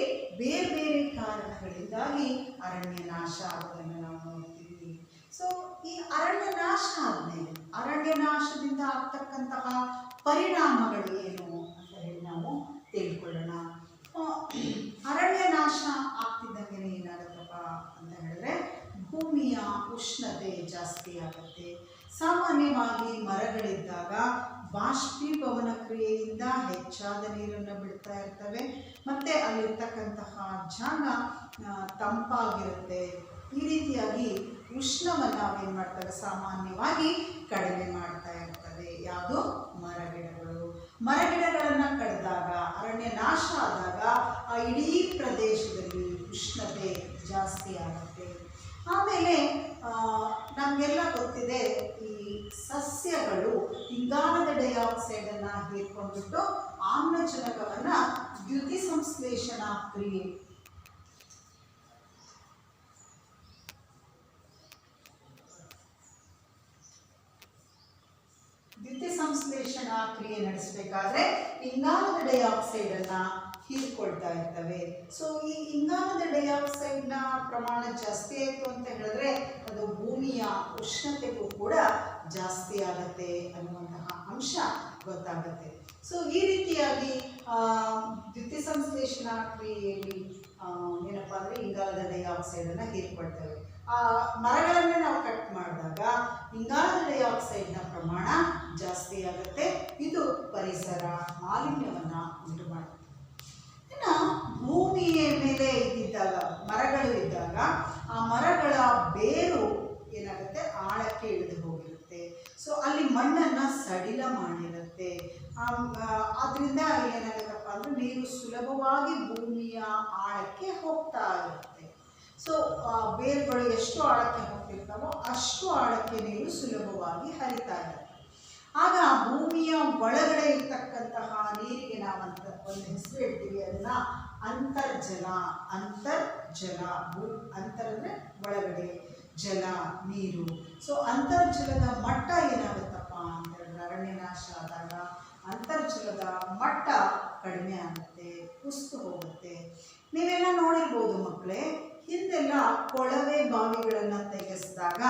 ಬೇರೆ ಬೇರೆ ಕಾರಣಗಳಿಂದಾಗಿ ಅರಣ್ಯ ನಾಶ ಆಗೋದನ್ನು ನಾವು ನೋಡ್ತೀವಿ. ಸೊ ಈ ಅರಣ್ಯ ನಾಶ ಆದಮೇಲೆ ಅರಣ್ಯ ನಾಶದಿಂದ ಆಗ್ತಕ್ಕಂತಹ ಪರಿಣಾಮಗಳು ಏನು ಅಂತ ಹೇಳಿ ನಾವು ತಿಳ್ಕೊಳ್ಳೋಣ. ಅರಣ್ಯ ನಾಶ ಆಗ್ತಿದ್ದಂಗೆ ಏನಾಗುತ್ತಪ್ಪ ಅಂತ ಹೇಳಿದ್ರೆ ಭೂಮಿಯ ಉಷ್ಣತೆ ಜಾಸ್ತಿ ಆಗುತ್ತೆ. ಸಾಮಾನ್ಯವಾಗಿ ಮರಗಳಿದ್ದಾಗ ಬಾಷ್ಪೀಭವನ ಕ್ರಿಯೆಯಿಂದ ಹೆಚ್ಚಾದ ನೀರನ್ನು ಬಿಡ್ತಾ ಇರ್ತವೆ, ಮತ್ತು ಅಲ್ಲಿರ್ತಕ್ಕಂತಹ ಜಾಗ ತಂಪಾಗಿರುತ್ತೆ. ಈ ರೀತಿಯಾಗಿ ಉಷ್ಣವನ್ನು ನಾವೇನು ಮಾಡ್ತವೆ, ಸಾಮಾನ್ಯವಾಗಿ ಕಡಿಮೆ ಮಾಡ್ತಾ ಇರ್ತವೆ. ಯಾವುದು? ಮರಗಿಡಗಳನ್ನು ಕಡಿದಾಗ, ಅರಣ್ಯ ನಾಶ ಆದಾಗ ಆ ಇಡೀ ಪ್ರದೇಶದಲ್ಲಿ ಉಷ್ಣತೆ ಜಾಸ್ತಿ ಆಗುತ್ತೆ. ಆಮೇಲೆ ನಮಗೆಲ್ಲ ಗೊತ್ತಿದೆ, ಈ ಸಸ್ಯಗಳು ಇಂಗಾಲದ ಡೈಆಕ್ಸೈಡನ್ನು ಹೀರ್ಕೊಂಡ್ಬಿಟ್ಟು ಆಮ್ಲಜನಕವನ್ನು ದ್ಯುತಿ ಸಂಶ್ಲೇಷಣಾ ಕ್ರಿಯೆ ನಡೆಸಬೇಕಾದ್ರೆ ಇಂಗಾಲದ ಡೈಆಕ್ಸೈಡನ್ನು ಹೀರ್ಕೊಳ್ತಾ ಇರ್ತವೆ. ಸೊ ಈ ಇಂಗಾಲದ ಡೈಆಕ್ಸೈಡ್ನ ಪ್ರಮಾಣ ಜಾಸ್ತಿ ಆಯಿತು ಅಂತ ಹೇಳಿದ್ರೆ ಅದು ಭೂಮಿಯ ಉಷ್ಣತೆಗೂ ಕೂಡ ಜಾಸ್ತಿ ಆಗುತ್ತೆ ಅನ್ನುವಂತಹ ಅಂಶ ಗೊತ್ತಾಗುತ್ತೆ. ಸೊ ಈ ರೀತಿಯಾಗಿ ದ್ಯುತಿ ಸಂಶ್ಲೇಷಣಾ ಕ್ರಿಯೆಯಲ್ಲಿ ಏನಪ್ಪ ಅಂದರೆ ಇಂಗಾಲದ ಡೈಆಕ್ಸೈಡನ್ನು ಹೀರ್ಕೊಳ್ತೇವೆ. ಆ ಮರಗಳನ್ನು ನಾವು ಕಟ್ ಮಾಡಿದಾಗ ಇಂಗಾಲದ ಡೈಆಕ್ಸೈಡ್ನ ಪ್ರಮಾಣ ಜಾಸ್ತಿ ಆಗುತ್ತೆ. ಇದು ಪರಿಸರ ಮಾಲಿನ್ಯವನ್ನು ಉಂಟು ಮಾಡುತ್ತೆ. ಇನ್ನು ಭೂಮಿಯ ಮೇಲೆ ಇದ್ದಾಗ, ಮರಗಳು ಇದ್ದಾಗ ಆ ಮರಗಳ ಬೇರು ಏನಾಗುತ್ತೆ, ಆಳಕ್ಕೆ ಇಳಿದು ಹೋಗಿರುತ್ತೆ. ಸೊ ಅಲ್ಲಿ ಮಣ್ಣನ್ನು ಸಡಿಲ ಮಾಡಿರುತ್ತೆ. ಆದ್ದರಿಂದ ಏನಾಗುತ್ತಪ್ಪ ಅಂದರೆ ನೀರು ಸುಲಭವಾಗಿ ಭೂಮಿಯ ಆಳಕ್ಕೆ ಹೋಗ್ತಾ ಇರುತ್ತೆ. ಸೊ ಬೇರುಗಳು ಎಷ್ಟು ಆಳಕ್ಕೆ ಹೋಗ್ತಿರ್ತಾವೋ ಅಷ್ಟು ಆಳಕ್ಕೆ ನೀರು ಸುಲಭವಾಗಿ ಹರಿತಾ ಇರುತ್ತೆ. ಆಗ ಭೂಮಿಯ ಒಳಗಡೆ ಇರ್ತಕ್ಕಂತಹ ನೀರಿಗೆ ನಾವಂತ ಒಂದು ಹೆಸರು ಹೇಳ್ತೀವಿ, ಅದನ್ನ ಅಂತರ್ಜಲ. ಅಂತರ್ ಅಂದರೆ ಒಳಗಡೆ, ಜಲ ನೀರು. ಸೊ ಅಂತರ್ಜಲದ ಮಟ್ಟ ಏನಾಗುತ್ತಪ್ಪ ಅಂತ ಹೇಳಿದ್ರೆ ಅರಣ್ಯ ನಾಶ ಆದಾಗ ಅಂತರ್ಜಲದ ಮಟ್ಟ ಕಡಿಮೆ ಆಗುತ್ತೆ, ಕುಸಿದು ಹೋಗುತ್ತೆ. ನೀವೆಲ್ಲ ನೋಡಿರ್ಬೋದು ಮಕ್ಕಳೇ, ಹಿಂದೆಲ್ಲ ಕೊಳವೆ ಬಾವಿಗಳನ್ನು ತೆಗೆಸಿದಾಗ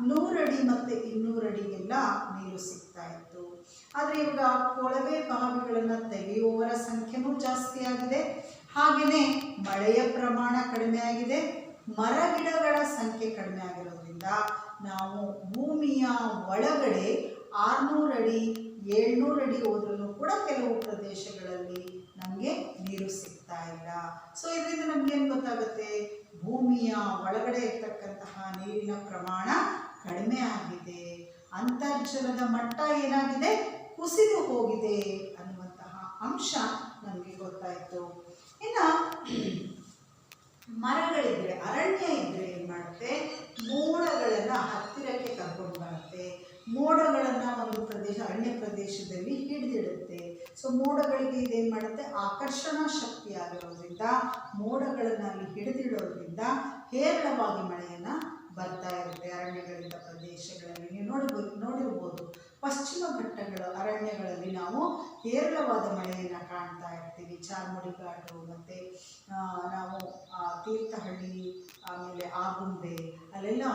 100 ಅಡಿ ಮತ್ತು 200 ಅಡಿಗೆಲ್ಲ ನೀರು ಸಿಗ್ತಾ ಇತ್ತು. ಆದರೆ ಇವಾಗ ಕೊಳವೆ ಬಾವಿಗಳನ್ನು ತೆಗೆಯುವವರ ಸಂಖ್ಯೆನೂ ಜಾಸ್ತಿ ಆಗಿದೆ, ಹಾಗೆಯೇ ಮಳೆಯ ಪ್ರಮಾಣ ಕಡಿಮೆ ಆಗಿದೆ, ಮರಗಿಡಗಳ ಸಂಖ್ಯೆ ಕಡಿಮೆ ಆಗಿರೋದ್ರಿಂದ ನಾವು ಭೂಮಿಯ ಒಳಗಡೆ 600 ಅಡಿ 700 ಅಡಿ ಹೋದ್ರೂ ಕೂಡ ಕೆಲವು ಪ್ರದೇಶಗಳಲ್ಲಿ ನಮಗೆ ನೀರು ಸಿಗ್ತಾ ಇಲ್ಲ. ಸೊ ಇದರಿಂದ ನಮಗೇನು ಗೊತ್ತಾಗುತ್ತೆ, ಭೂಮಿಯ ಒಳಗಡೆ ಇರ್ತಕ್ಕಂತಹ ನೀರಿನ ಪ್ರಮಾಣ ಕಡಿಮೆ ಆಗಿದೆ, ಅಂತರ್ಜಲದ ಮಟ್ಟ ಏನಾಗಿದೆ, ಕುಸಿದು ಹೋಗಿದೆ ಅನ್ನುವಂತಹ ಅಂಶ ನಮಗೆ ಗೊತ್ತಾಯಿತು. ಇನ್ನು ಮರಗಳಿದ್ರೆ, ಅರಣ್ಯ ಇದ್ರೆ ಏನು ಮಾಡುತ್ತೆ, ಮೋಡಗಳನ್ನು ಹತ್ತಿರಕ್ಕೆ ಕರ್ಕೊಂಡು ಬರುತ್ತೆ, ಮೋಡಗಳನ್ನು ಒಂದು ಪ್ರದೇಶ ಅರಣ್ಯ ಪ್ರದೇಶದಲ್ಲಿ ಹಿಡಿದಿಡುತ್ತೆ. ಸೊ ಮೋಡಗಳಿಗೆ ಇದೇನು ಮಾಡುತ್ತೆ, ಆಕರ್ಷಣಾ ಶಕ್ತಿ ಆಗಿರೋದ್ರಿಂದ ಮೋಡಗಳನ್ನು ಅಲ್ಲಿ ಹಿಡಿದಿಡೋದ್ರಿಂದ ಹೇರಳವಾಗಿ ಮಳೆಯನ್ನು ಬರ್ತಾ ಇರುತ್ತೆ ಅರಣ್ಯಗಳಿಂದ ಪ್ರದೇಶಗಳಲ್ಲಿ. ನೀವು ನೋಡಿರ್ಬೋದು ಪಶ್ಚಿಮ ಘಟ್ಟಗಳ ಅರಣ್ಯಗಳಲ್ಲಿ ನಾವು ಹೇರಳವಾದ ಮಳೆಯನ್ನು ಕಾಣ್ತಾ ಇರ್ತೀವಿ. ಚಾರ್ಮುಡಿ ಘಾಟು ಮತ್ತು ನಾವು ತೀರ್ಥಹಳ್ಳಿ, ಆಮೇಲೆ ಆಗುಂಬೆ, ಅಲ್ಲೆಲ್ಲ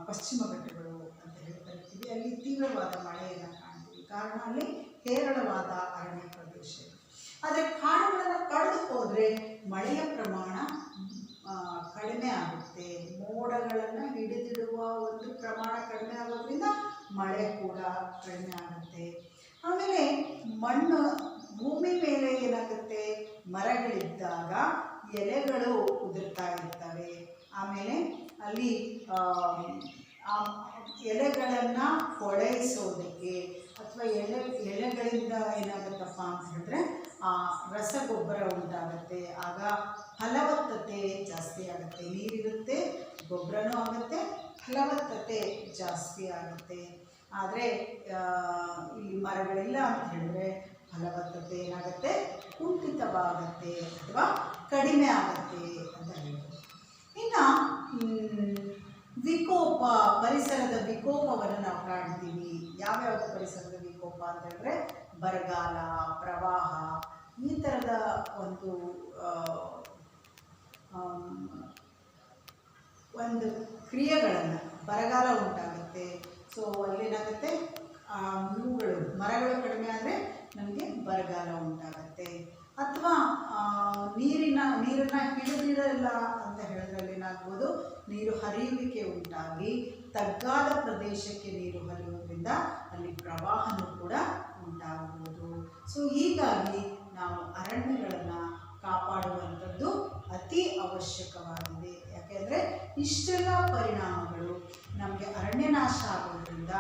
ಪಶ್ಚಿಮ ಘಟ್ಟಗಳು ಅಂತ ಹೇಳಿ ಕರಿತೀವಿ. ಅಲ್ಲಿ ತೀವ್ರವಾದ ಮಳೆಯನ್ನು ಕಾಣ್ತೀವಿ, ಕಾರಣ ಅಲ್ಲಿ ಹೇರಳವಾದ ಅರಣ್ಯ ಪ್ರದೇಶ. ಆದರೆ ಕಾಡುಗಳನ್ನು ಕಳೆದು ಹೋದರೆ ಮಳೆಯ ಪ್ರಮಾಣ ಕಡಿಮೆ ಆಗುತ್ತೆ, ಮೋಡಗಳನ್ನು ಹಿಡಿದಿಡುವ ಒಂದು ಪ್ರಮಾಣ ಕಡಿಮೆ ಆಗೋದ್ರಿಂದ ಮಳೆ ಕೂಡ ಕಡಿಮೆ ಆಗುತ್ತೆ. ಆಮೇಲೆ ಮಣ್ಣು, ಭೂಮಿ ಮೇಲೆ ಏನಾಗುತ್ತೆ, ಮರಗಳಿದ್ದಾಗ ಎಲೆಗಳು ಉದುರ್ತಾ ಇರ್ತವೆ. ಆಮೇಲೆ ಅಲ್ಲಿ ಎಲೆಗಳನ್ನು ಕೊಳೆಯಿಸೋದಕ್ಕೆ ಅಥವಾ ಎಲೆಗಳಿಂದ ಏನಾಗುತ್ತಪ್ಪ ಅಂತ ಹೇಳಿದ್ರೆ ರಸಗೊಬ್ಬರ ಉಂಟಾಗುತ್ತೆ. ಆಗ ಫಲವತ್ತತೆ ಜಾಸ್ತಿ ಆಗುತ್ತೆ, ನೀರಿರುತ್ತೆ, ಗೊಬ್ಬರನೂ ಆಗುತ್ತೆ, ಫಲವತ್ತತೆ ಜಾಸ್ತಿ ಆಗುತ್ತೆ. ಆದರೆ ಈ ಮರಗಳಿಲ್ಲ ಅಂತ ಹೇಳಿದ್ರೆ ಫಲವತ್ತತೆ ಏನಾಗುತ್ತೆ, ಕುಂಠಿತವಾಗುತ್ತೆ ಅಥವಾ ಕಡಿಮೆ ಆಗುತ್ತೆ ಅಂತ ಹೇಳ್ಬೋದು. ಇನ್ನು ವಿಕೋಪ, ಪರಿಸರದ ವಿಕೋಪವನ್ನು ನಾವು ಕಾಣ್ತೀವಿ. ಯಾವ್ಯಾವ ಪರಿಸರದ ವಿಕೋಪ ಅಂತ ಹೇಳಿದ್ರೆ ಬರಗಾಲ, ಪ್ರವಾಹ, ಈ ಥರದ ಒಂದು ಕ್ರಿಯೆಗಳನ್ನು, ಬರಗಾಲ ಉಂಟಾಗುತ್ತೆ. ಸೊ ಅಲ್ಲೇನಾಗುತ್ತೆ, ಮರಗಳು ಕಡಿಮೆ ಆದರೆ ನಮಗೆ ಬರಗಾಲ ಉಂಟಾಗುತ್ತೆ. ಅಥವಾ ನೀರನ್ನು ಹಿಡಿದಿಡಲ್ಲ ಅಂತ ಹೇಳಿದ್ರಲ್ಲಿ ಏನಾಗ್ಬೋದು, ನೀರು ಹರಿಯುವಿಕೆ ಉಂಟಾಗಿ ತಗ್ಗಾದ ಪ್ರದೇಶಕ್ಕೆ ನೀರು ಹರಿಯೋದ್ರಿಂದ ಅಲ್ಲಿ ಪ್ರವಾಹನೂ ಕೂಡ ಉಂಟಾಗ್ಬೋದು. ಸೊ ಹೀಗಾಗಿ ನಾವು ಅರಣ್ಯಗಳನ್ನು ಕಾಪಾಡುವಂಥದ್ದು ಅತಿ ಅವಶ್ಯಕವಾಗಿದೆ. ಯಾಕೆಂದರೆ ಇಷ್ಟೆಲ್ಲ ಪರಿಣಾಮಗಳು ನಮಗೆ ಅರಣ್ಯ ನಾಶ ಆಗೋದ್ರಿಂದ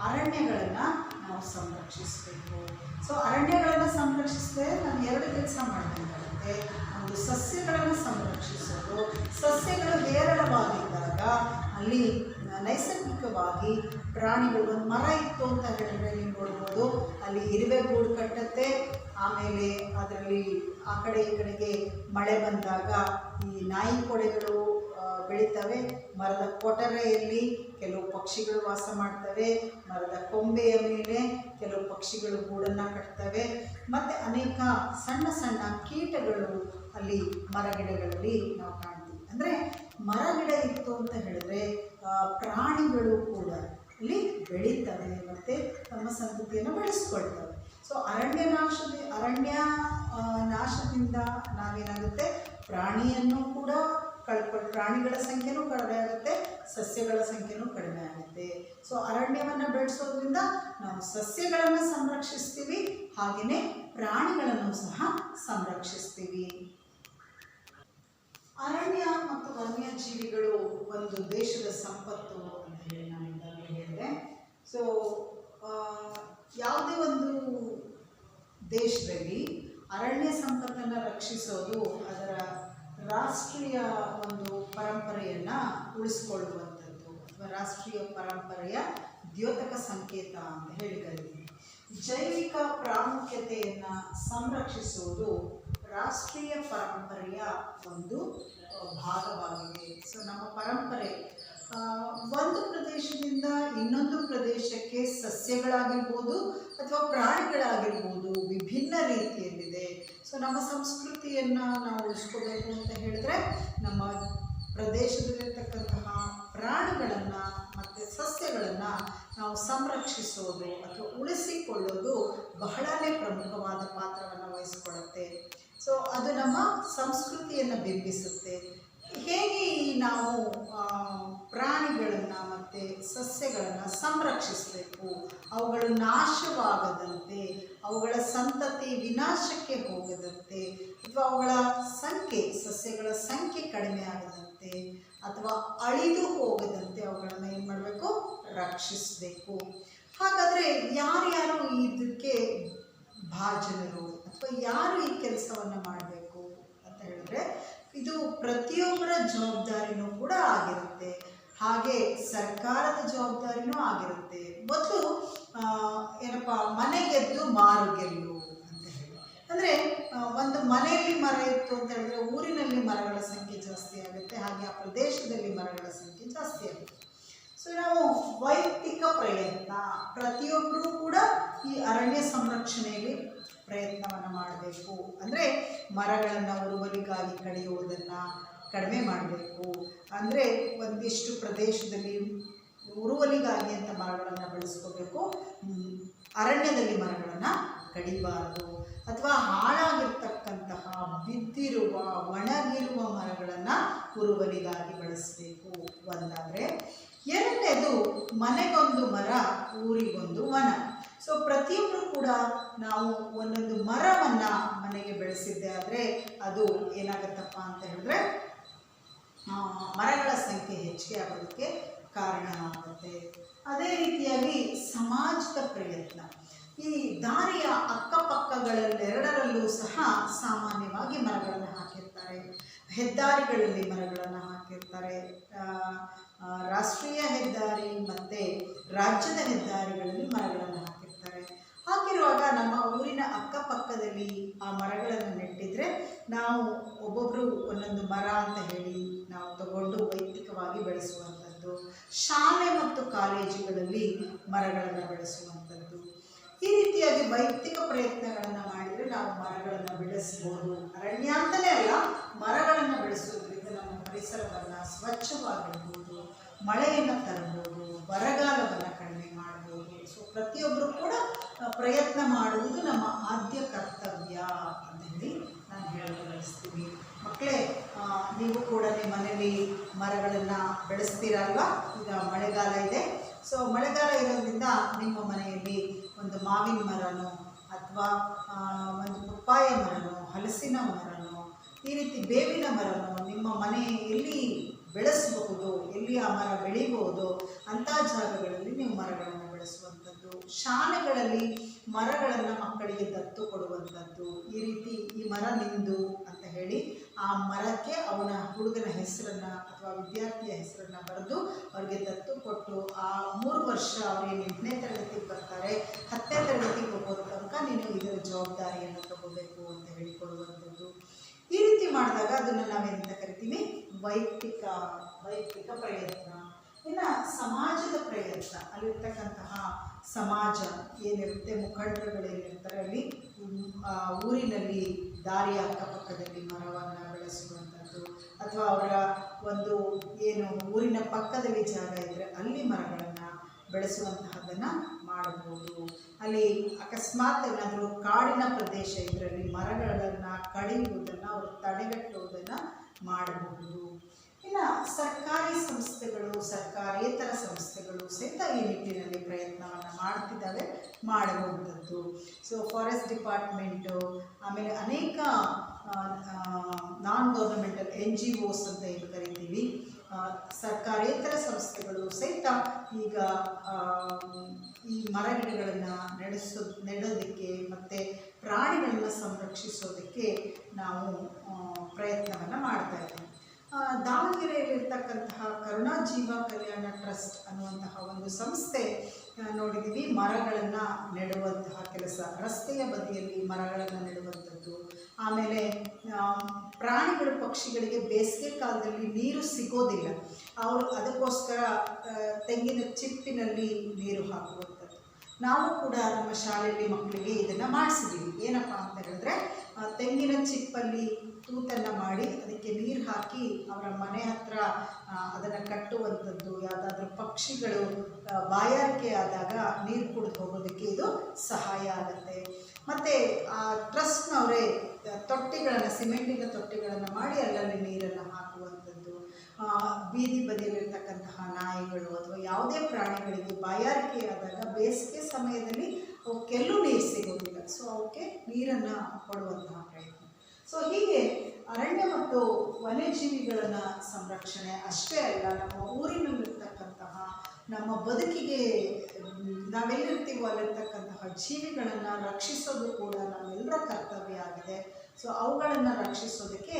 ಅರಣ್ಯಗಳನ್ನು ನಾವು ಸಂರಕ್ಷಿಸಬೇಕು. ಸೊ ಅರಣ್ಯಗಳನ್ನು ಸಂರಕ್ಷಿಸಿದ್ರೆ ನಾವು 2 ಕೆಲಸ ಮಾಡಬೇಕಾಗುತ್ತೆ. ಒಂದು ಸಸ್ಯಗಳನ್ನು ಸಂರಕ್ಷಿಸೋದು, ಸಸ್ಯಗಳು ಹೇರಳವಾಗಿದ್ದಾಗ ಅಲ್ಲಿ ನೈಸರ್ಗಿಕವಾಗಿ ಪ್ರಾಣಿಗಳು, ಒಂದು ಮರ ಇತ್ತು ಅಂತ ಹೇಳಿದ್ರೆ ನೀವು ನೋಡ್ಬೋದು, ಅಲ್ಲಿ ಇರುವೆ ಗೂಡು ಕಟ್ಟುತ್ತೆ. ಆಮೇಲೆ ಅದರಲ್ಲಿ ಆ ಕಡೆ ಈ ಕಡೆಗೆ ಮಳೆ ಬಂದಾಗ ಈ ನಾಯಿ ಕೊಡೆಗಳು ಬೆಳೀತವೆ. ಮರದ ಕೊಟರೆಯಲ್ಲಿ ಕೆಲವು ಪಕ್ಷಿಗಳು ವಾಸ ಮಾಡ್ತವೆ, ಮರದ ಕೊಂಬೆಯ ಮೇಲೆ ಕೆಲವು ಪಕ್ಷಿಗಳು ಗೂಡನ್ನು ಕಟ್ತವೆ, ಮತ್ತು ಅನೇಕ ಸಣ್ಣ ಸಣ್ಣ ಕೀಟಗಳು ಅಲ್ಲಿ ಮರಗಿಡಗಳಲ್ಲಿ ನಾವು ಕಾಣ್ತೀವಿ. ಅಂದರೆ ಮರಗಿಡ ಇತ್ತು ಅಂತ ಹೇಳಿದ್ರೆ ಪ್ರಾಣಿಗಳು ಕೂಡ ಅಲ್ಲಿ ಬೆಳೀತವೆ ಮತ್ತು ತಮ್ಮ ಸಂತತಿಯನ್ನು ಬೆಳೆಸ್ಕೊಳ್ತವೆ. ಸೊ ಅರಣ್ಯ ನಾಶದಿಂದ ನಾವೇನಾಗುತ್ತೆ, ಪ್ರಾಣಿಯನ್ನು ಕೂಡ ಪ್ರಾಣಿಗಳ ಸಂಖ್ಯೆನೂ ಕಡಿಮೆ ಆಗುತ್ತೆ, ಸಸ್ಯಗಳ ಸಂಖ್ಯೆನೂ ಕಡಿಮೆ ಆಗುತ್ತೆ. ಸೊ ಅರಣ್ಯವನ್ನು ಬೆಳೆಸೋದ್ರಿಂದ ನಾವು ಸಸ್ಯಗಳನ್ನು ಸಂರಕ್ಷಿಸ್ತೀವಿ, ಹಾಗೆಯೇ ಪ್ರಾಣಿಗಳನ್ನು ಸಹ ಸಂರಕ್ಷಿಸ್ತೀವಿ. ಅರಣ್ಯ ಮತ್ತು ವನ್ಯಜೀವಿಗಳು ಒಂದು ದೇಶದ ಸಂಪತ್ತು ಅಂತ ಹೇಳಿ ನಾನು ಈಗಾಗಲೇ ಹೇಳಿದೆ. ಸೊ ಯಾವುದೇ ಒಂದು ದೇಶದಲ್ಲಿ ಅರಣ್ಯ ಸಂಪತ್ತನ್ನು ರಕ್ಷಿಸೋದು ಅದರ ರಾಷ್ಟ್ರೀಯ ಒಂದು ಪರಂಪರೆಯನ್ನು ಉಳಿಸ್ಕೊಳ್ಳುವಂಥದ್ದು ಅಥವಾ ರಾಷ್ಟ್ರೀಯ ಪರಂಪರೆಯ ದ್ಯೋತಕ ಸಂಕೇತ ಅಂತ ಹೇಳಿ ಕರೀತೀವಿ. ಜೈವಿಕ ಪ್ರಾಮುಖ್ಯತೆಯನ್ನು ಸಂರಕ್ಷಿಸುವುದು ರಾಷ್ಟ್ರೀಯ ಪರಂಪರೆಯ ಒಂದು ಭಾಗವಾಗಿದೆ. ಸೊ ನಮ್ಮ ಪರಂಪರೆ ಒಂದು ಪ್ರದೇಶದಿಂದ ಇನ್ನೊಂದು ಪ್ರದೇಶಕ್ಕೆ ಸಸ್ಯಗಳಾಗಿರ್ಬೋದು ಅಥವಾ ಪ್ರಾಣಿಗಳಾಗಿರ್ಬೋದು ವಿಭಿನ್ನ ರೀತಿಯಲ್ಲಿದೆ. ಸೊ ನಮ್ಮ ಸಂಸ್ಕೃತಿಯನ್ನು ನಾವು ಉಳಿಸ್ಕೋಬೇಕು ಅಂತ ಹೇಳಿದ್ರೆ ನಮ್ಮ ಪ್ರದೇಶದಲ್ಲಿರ್ತಕ್ಕಂತಹ ಪ್ರಾಣಿಗಳನ್ನು ಮತ್ತು ಸಸ್ಯಗಳನ್ನು ನಾವು ಸಂರಕ್ಷಿಸೋದು ಅಥವಾ ಉಳಿಸಿಕೊಳ್ಳೋದು ಬಹಳನೇ ಪ್ರಮುಖವಾದ ಪಾತ್ರವನ್ನು ವಹಿಸಿಕೊಳ್ಳುತ್ತೆ. ಸೊ ಅದು ನಮ್ಮ ಸಂಸ್ಕೃತಿಯನ್ನು ಬಿಂಬಿಸುತ್ತೆ. ಹೇಗೆ ನಾವು ಪ್ರಾಣಿಗಳನ್ನು ಮತ್ತು ಸಸ್ಯಗಳನ್ನು ಸಂರಕ್ಷಿಸಬೇಕು, ಅವುಗಳು ನಾಶವಾಗದಂತೆ, ಅವುಗಳ ಸಂತತಿ ವಿನಾಶಕ್ಕೆ ಹೋಗದಂತೆ, ಅಥವಾ ಅವುಗಳ ಸಂಖ್ಯೆ, ಸಸ್ಯಗಳ ಸಂಖ್ಯೆ ಕಡಿಮೆ ಆಗದಂತೆ ಅಥವಾ ಅಳಿದು ಹೋಗದಂತೆ ಅವುಗಳನ್ನು ಏನು ಮಾಡಬೇಕು, ರಕ್ಷಿಸಬೇಕು. ಹಾಗಾದರೆ ಯಾರ್ಯಾರು ಇದಕ್ಕೆ ಭಾಜನರು ಅಥವಾ ಯಾರು ಈ ಕೆಲಸವನ್ನು ಮಾಡಬೇಕು ಅಂತ ಹೇಳಿದ್ರೆ, ಇದು ಪ್ರತಿಯೊಬ್ಬರ ಜವಾಬ್ದಾರಿನೂ ಕೂಡ ಆಗಿರುತ್ತೆ. ಹಾಗೆ ಸರ್ಕಾರದ ಜವಾಬ್ದಾರಿನೂ ಆಗಿರುತ್ತೆ. ಮೊದಲು ಏನಪ್ಪ, ಮನೆ ಗೆದ್ದು ಮಾರು ಗೆಲ್ಲು ಅಂತ ಹೇಳಿ, ಅಂದರೆ ಒಂದು ಮನೆಯಲ್ಲಿ ಮರ ಇತ್ತು ಅಂತ ಹೇಳಿದ್ರೆ ಊರಿನಲ್ಲಿ ಮರಗಳ ಸಂಖ್ಯೆ ಜಾಸ್ತಿ ಆಗುತ್ತೆ, ಹಾಗೆ ಆ ಪ್ರದೇಶದಲ್ಲಿ ಮರಗಳ ಸಂಖ್ಯೆ ಜಾಸ್ತಿ ಆಗುತ್ತೆ. ಸೊ ನಾವು ವೈಯಕ್ತಿಕ ಪ್ರಯತ್ನ, ಪ್ರತಿಯೊಬ್ಬರೂ ಕೂಡ ಈ ಅರಣ್ಯ ಸಂರಕ್ಷಣೆಯಲ್ಲಿ ಪ್ರಯತ್ನವನ್ನು ಮಾಡಬೇಕು. ಅಂದರೆ ಮರಗಳನ್ನು ಉರುವಲಿಗಾಗಿ ಕಡಿಯುವುದನ್ನು ಕಡಿಮೆ ಮಾಡಬೇಕು. ಅಂದರೆ ಒಂದಿಷ್ಟು ಪ್ರದೇಶದಲ್ಲಿ ಉರುವಲಿಗಾಗಿ ಅಂತ ಮರಗಳನ್ನು ಬೆಳೆಸ್ಕೋಬೇಕು, ಅರಣ್ಯದಲ್ಲಿ ಮರಗಳನ್ನು ಕಡಿಬಾರದು. ಅಥವಾ ಹಾಳಾಗಿರ್ತಕ್ಕಂತಹ ಬಿದ್ದಿರುವ ಒಣಗಿರುವ ಮರಗಳನ್ನು ಉರುವಲಿಗಾಗಿ ಬಳಸಬೇಕು ಒಂದಾದರೆ. ಎರಡನೇದು, ಮನೆಗೊಂದು ಮರ ಊರಿಗೊಂದು ವನ. ಸೊ ಪ್ರತಿಯೊಬ್ಬರು ಕೂಡ ನಾವು ಒಂದೊಂದು ಮರವನ್ನು ಮನೆಗೆ ಬೆಳೆಸಿದ್ದೆ ಆದರೆ ಅದು ಏನಾಗುತ್ತಪ್ಪ ಅಂತ ಹೇಳಿದ್ರೆ ಮರಗಳ ಸಂಖ್ಯೆ ಹೆಚ್ಚಿಗೆ ಆಗೋದಕ್ಕೆ ಕಾರಣ ಆಗುತ್ತೆ. ಅದೇ ರೀತಿಯಾಗಿ ಸಮಾಜದ ಪ್ರಯತ್ನ. ಈ ದಾರಿಯ ಅಕ್ಕಪಕ್ಕಗಳೆರಡರಲ್ಲೂ ಸಹ ಸಾಮಾನ್ಯವಾಗಿ ಮರಗಳನ್ನು ಹಾಕಿರ್ತಾರೆ. ಹೆದ್ದಾರಿಗಳಲ್ಲಿ ಮರಗಳನ್ನು ಹಾಕಿರ್ತಾರೆ. ರಾಷ್ಟ್ರೀಯ ಹೆದ್ದಾರಿ ಮತ್ತು ರಾಜ್ಯದ ಹೆದ್ದಾರಿಗಳಲ್ಲಿ ಮರಗಳನ್ನು ಹಾಕಿರ್ತಾರೆ. ಹಾಕಿರುವಾಗ ನಮ್ಮ ಊರಿನ ಅಕ್ಕಪಕ್ಕದಲ್ಲಿ ಆ ಮರಗಳನ್ನು ನೆಟ್ಟಿದ್ರೆ ನಾವು ಒಬ್ಬೊಬ್ಬರು ಒಂದೊಂದು ಮರ ಅಂತ ಹೇಳಿ ನಾವು ತಗೊಂಡು ವೈಯಕ್ತಿಕವಾಗಿ ಬೆಳೆಸುವಂಥದ್ದು. ಶಾಲೆ ಮತ್ತು ಕಾಲೇಜುಗಳಲ್ಲಿ ಮರಗಳನ್ನು ಬೆಳೆಸುವಂಥದ್ದು. ಈ ರೀತಿಯಾಗಿ ವೈಯಕ್ತಿಕ ಪ್ರಯತ್ನಗಳನ್ನು ಮಾಡಿದರೆ ನಾವು ಮರಗಳನ್ನು ಬೆಳೆಸ್ಬೋದು. ಅರಣ್ಯ ಅಂತಲೇ ಅಲ್ಲ, ಮರಗಳನ್ನು ಬೆಳೆಸೋದ್ರಿಂದ ನಮ್ಮ ಪರಿಸರವನ್ನು ಸ್ವಚ್ಛವಾಗಿಡ್ಬೋದು, ಮಳೆಯನ್ನು ತರಬಹುದು, ಬರಗಾಲವನ್ನು ಕಡಿಮೆ ಮಾಡ್ಬೋದು. ಸೊ ಪ್ರತಿಯೊಬ್ಬರು ಕೂಡ ಪ್ರಯತ್ನ ಮಾಡುವುದು ನಮ್ಮ ಆದ್ಯ ಕರ್ತವ್ಯ ಅಂತ ಹೇಳಿ ನಾನು ಹೇಳಲು ಬಯಸ್ತೀನಿ. ಮಕ್ಕಳೇ, ನೀವು ಕೂಡ ನಿಮ್ಮ ಮನೆಯಲ್ಲಿ ಮರಗಳನ್ನು ಬೆಳೆಸ್ತೀರಲ್ವಾ? ಈಗ ಮಳೆಗಾಲ ಇದೆ. ಸೊ ಮಳೆಗಾಲ ಇರೋದ್ರಿಂದ ನಿಮ್ಮ ಮನೆಯಲ್ಲಿ ಒಂದು ಮಾವಿನ ಮರನೋ ಅಥವಾ ಒಂದು ಪಪ್ಪಾಯ ಮರನೋ, ಹಲಸಿನ ಮರನೋ, ಈ ರೀತಿ ಬೇವಿನ ಮರನೋ ನಿಮ್ಮ ಮನೆಯಲ್ಲಿ ಬೆಳೆಸಬಹುದು. ಎಲ್ಲಿ ಆ ಮರ ಬೆಳೀಬಹುದು ಅಂಥ ಜಾಗಗಳಲ್ಲಿ ನೀವು ಮರಗಳನ್ನು ಬೆಳೆಸುವಂಥದ್ದು. ಶಾಲೆಗಳಲ್ಲಿ ಮರಗಳನ್ನು ಮಕ್ಕಳಿಗೆ ದತ್ತು ಕೊಡುವಂಥದ್ದು. ಈ ರೀತಿ ಈ ಮರ ನಿಂದು ಅಂತ ಹೇಳಿ ಆ ಮರಕ್ಕೆ ಅವನ ಹುಡುಗನ ಹೆಸರನ್ನು ಅಥವಾ ವಿದ್ಯಾರ್ಥಿಯ ಹೆಸರನ್ನು ಬರೆದು ಅವ್ರಿಗೆ ದತ್ತು ಕೊಟ್ಟು ಆ 3 ವರ್ಷ ಅವ್ರೇನು 8ನೇ ತರಗತಿಗೆ ಬರ್ತಾರೆ, 10ನೇ ತರಗತಿಗೆ ಹೋಗೋ ತನಕ ನೀನು ಇದರ ಜವಾಬ್ದಾರಿಯನ್ನು ತಗೋಬೇಕು ಅಂತ ಹೇಳಿಕೊಡುವಂಥದ್ದು. ಈ ರೀತಿ ಮಾಡಿದಾಗ ಅದನ್ನು ನಾವೇನಂತ ಕರಿತೀವಿ, ವೈಯಕ್ತಿಕ ಪ್ರಯತ್ನ. ಇನ್ನು ಸಮಾಜದ ಪ್ರಯತ್ನ, ಅಲ್ಲಿರ್ತಕ್ಕಂತಹ ಸಮಾಜ ಏನಿರುತ್ತೆ, ಮುಖಂಡರುಗಳೇನಿರ್ತಾರೆ, ಅಲ್ಲಿ ಊರಿನಲ್ಲಿ ದಾರಿಯ ಅಕ್ಕಪಕ್ಕದಲ್ಲಿ ಮರವನ್ನು ಬೆಳೆಸುವಂಥದ್ದು. ಅಥವಾ ಅವರ ಒಂದು ಏನು ಊರಿನ ಪಕ್ಕದಲ್ಲಿ ಜಾಗ ಇದ್ದರೆ ಅಲ್ಲಿ ಮರಗಳನ್ನು ಬೆಳೆಸುವಂತಹದ್ದನ್ನು ಮಾಡಬಹುದು. ಅಲ್ಲಿ ಅಕಸ್ಮಾತ್ ಏನಾದರೂ ಕಾಡಿನ ಪ್ರದೇಶ ಇದರಲ್ಲಿ ಮರಗಳನ್ನು ಕಡಿಯುವುದನ್ನು ಅವರು ತಡೆಗಟ್ಟುವುದನ್ನು ಮಾಡಬಹುದು. ಇನ್ನು ಸರ್ಕಾರಿ ಸಂಸ್ಥೆಗಳು, ಸರ್ಕಾರೇತರ ಸಂಸ್ಥೆಗಳು ಸಹಿತ ಈ ನಿಟ್ಟಿನಲ್ಲಿ ಪ್ರಯತ್ನವನ್ನು ಮಾಡ್ತಿದ್ದಾವೆ, ಮಾಡುವಂಥದ್ದು. ಸೊ ಫಾರೆಸ್ಟ್ ಡಿಪಾರ್ಟ್ಮೆಂಟು, ಆಮೇಲೆ ಅನೇಕ ನಾನ್ ಗೌರ್ನಮೆಂಟಲ್ NGOs ಅಂತ ಏನು ಕರಿತೀವಿ, ಸರ್ಕಾರೇತರ ಸಂಸ್ಥೆಗಳು ಸಹಿತ ಈಗ ಈ ಮರಗಿಡಗಳನ್ನು ನೆಡೋದಕ್ಕೆ ಮತ್ತು ಪ್ರಾಣಿಗಳನ್ನು ಸಂರಕ್ಷಿಸೋದಕ್ಕೆ ನಾವು ಪ್ರಯತ್ನವನ್ನು ಮಾಡ್ತಾ ಇದ್ದೀವಿ. ದಾವಣಗೆರೆಯಲ್ಲಿರ್ತಕ್ಕಂತಹ ಕರುಣಾ ಜೀವ ಕಲ್ಯಾಣ ಟ್ರಸ್ಟ್ ಅನ್ನುವಂತಹ ಒಂದು ಸಂಸ್ಥೆ ನೋಡಿದ್ದೀವಿ, ಮರಗಳನ್ನು ನೆಡುವಂತಹ ಕೆಲಸ, ರಸ್ತೆಯ ಬದಿಯಲ್ಲಿ ಮರಗಳನ್ನು ನೆಡುವಂಥದ್ದು. ಆಮೇಲೆ ಪ್ರಾಣಿಗಳು, ಪಕ್ಷಿಗಳಿಗೆ ಬೇಸಿಗೆ ಕಾಲದಲ್ಲಿ ನೀರು ಸಿಗೋದಿಲ್ಲ, ಅವರು ಅದಕ್ಕೋಸ್ಕರ ತೆಂಗಿನ ಚಿಪ್ಪಿನಲ್ಲಿ ನೀರು ಹಾಕುವಂಥದ್ದು. ನಾವು ಕೂಡ ನಮ್ಮ ಶಾಲೆಯಲ್ಲಿ ಮಕ್ಕಳಿಗೆ ಇದನ್ನು ಮಾಡಿಸಿದ್ದೀವಿ. ಏನಪ್ಪ ಅಂತ ಹೇಳಿದ್ರೆ, ತೆಂಗಿನ ಚಿಪ್ಪಲ್ಲಿ ತೂತನ್ನು ಮಾಡಿ ಅದಕ್ಕೆ ನೀರು ಹಾಕಿ ಅವರ ಮನೆ ಹತ್ರ ಅದನ್ನು ಕಟ್ಟುವಂಥದ್ದು. ಯಾವುದಾದ್ರೂ ಪಕ್ಷಿಗಳು ಬಾಯಾರಿಕೆ ಆದಾಗ ನೀರು ಕುಡಿದು ಹೋಗೋದಕ್ಕೆ ಇದು ಸಹಾಯ ಆಗುತ್ತೆ. ಮತ್ತು ಆ ಟ್ರಸ್ಟ್ನವರೇ ತೊಟ್ಟಿಗಳನ್ನು, ಸಿಮೆಂಟಿನ ತೊಟ್ಟಿಗಳನ್ನು ಮಾಡಿ ಅಲ್ಲಲ್ಲಿ ನೀರನ್ನು ಹಾಕುವಂಥದ್ದು. ಬೀದಿ ಬದಿಯಲ್ಲಿರ್ತಕ್ಕಂತಹ ನಾಯಿಗಳು ಅಥವಾ ಯಾವುದೇ ಪ್ರಾಣಿಗಳಿಗೆ ಬಾಯಾರಿಕೆ ಆದಾಗ ಬೇಸಿಗೆ ಸಮಯದಲ್ಲಿ ಅವಕ್ಕೆಲ್ಲೂ ನೀರು ಸಿಗೋದಿಲ್ಲ, ಸೊ ಅವಕ್ಕೆ ನೀರನ್ನು ಕೊಡುವಂತಹ ಪ್ರಯತ್ನ. ಸೊ ಹೀಗೆ ಅರಣ್ಯ ಮತ್ತು ವನ್ಯಜೀವಿಗಳನ್ನು ಸಂರಕ್ಷಣೆ ಅಷ್ಟೇ ಅಲ್ಲ, ನಮ್ಮ ಊರಿನಲ್ಲಿರ್ತಕ್ಕಂತಹ ನಮ್ಮ ಬದುಕಿಗೆ ನಾವೆಲ್ಲಿರ್ತೀವೋ ಅಲ್ಲಿರ್ತಕ್ಕಂತಹ ಜೀವಿಗಳನ್ನು ರಕ್ಷಿಸೋದು ಕೂಡ ನಮ್ಮೆಲ್ಲರ ಕರ್ತವ್ಯ ಆಗಿದೆ. ಸೊ ಅವುಗಳನ್ನು ರಕ್ಷಿಸೋದಕ್ಕೆ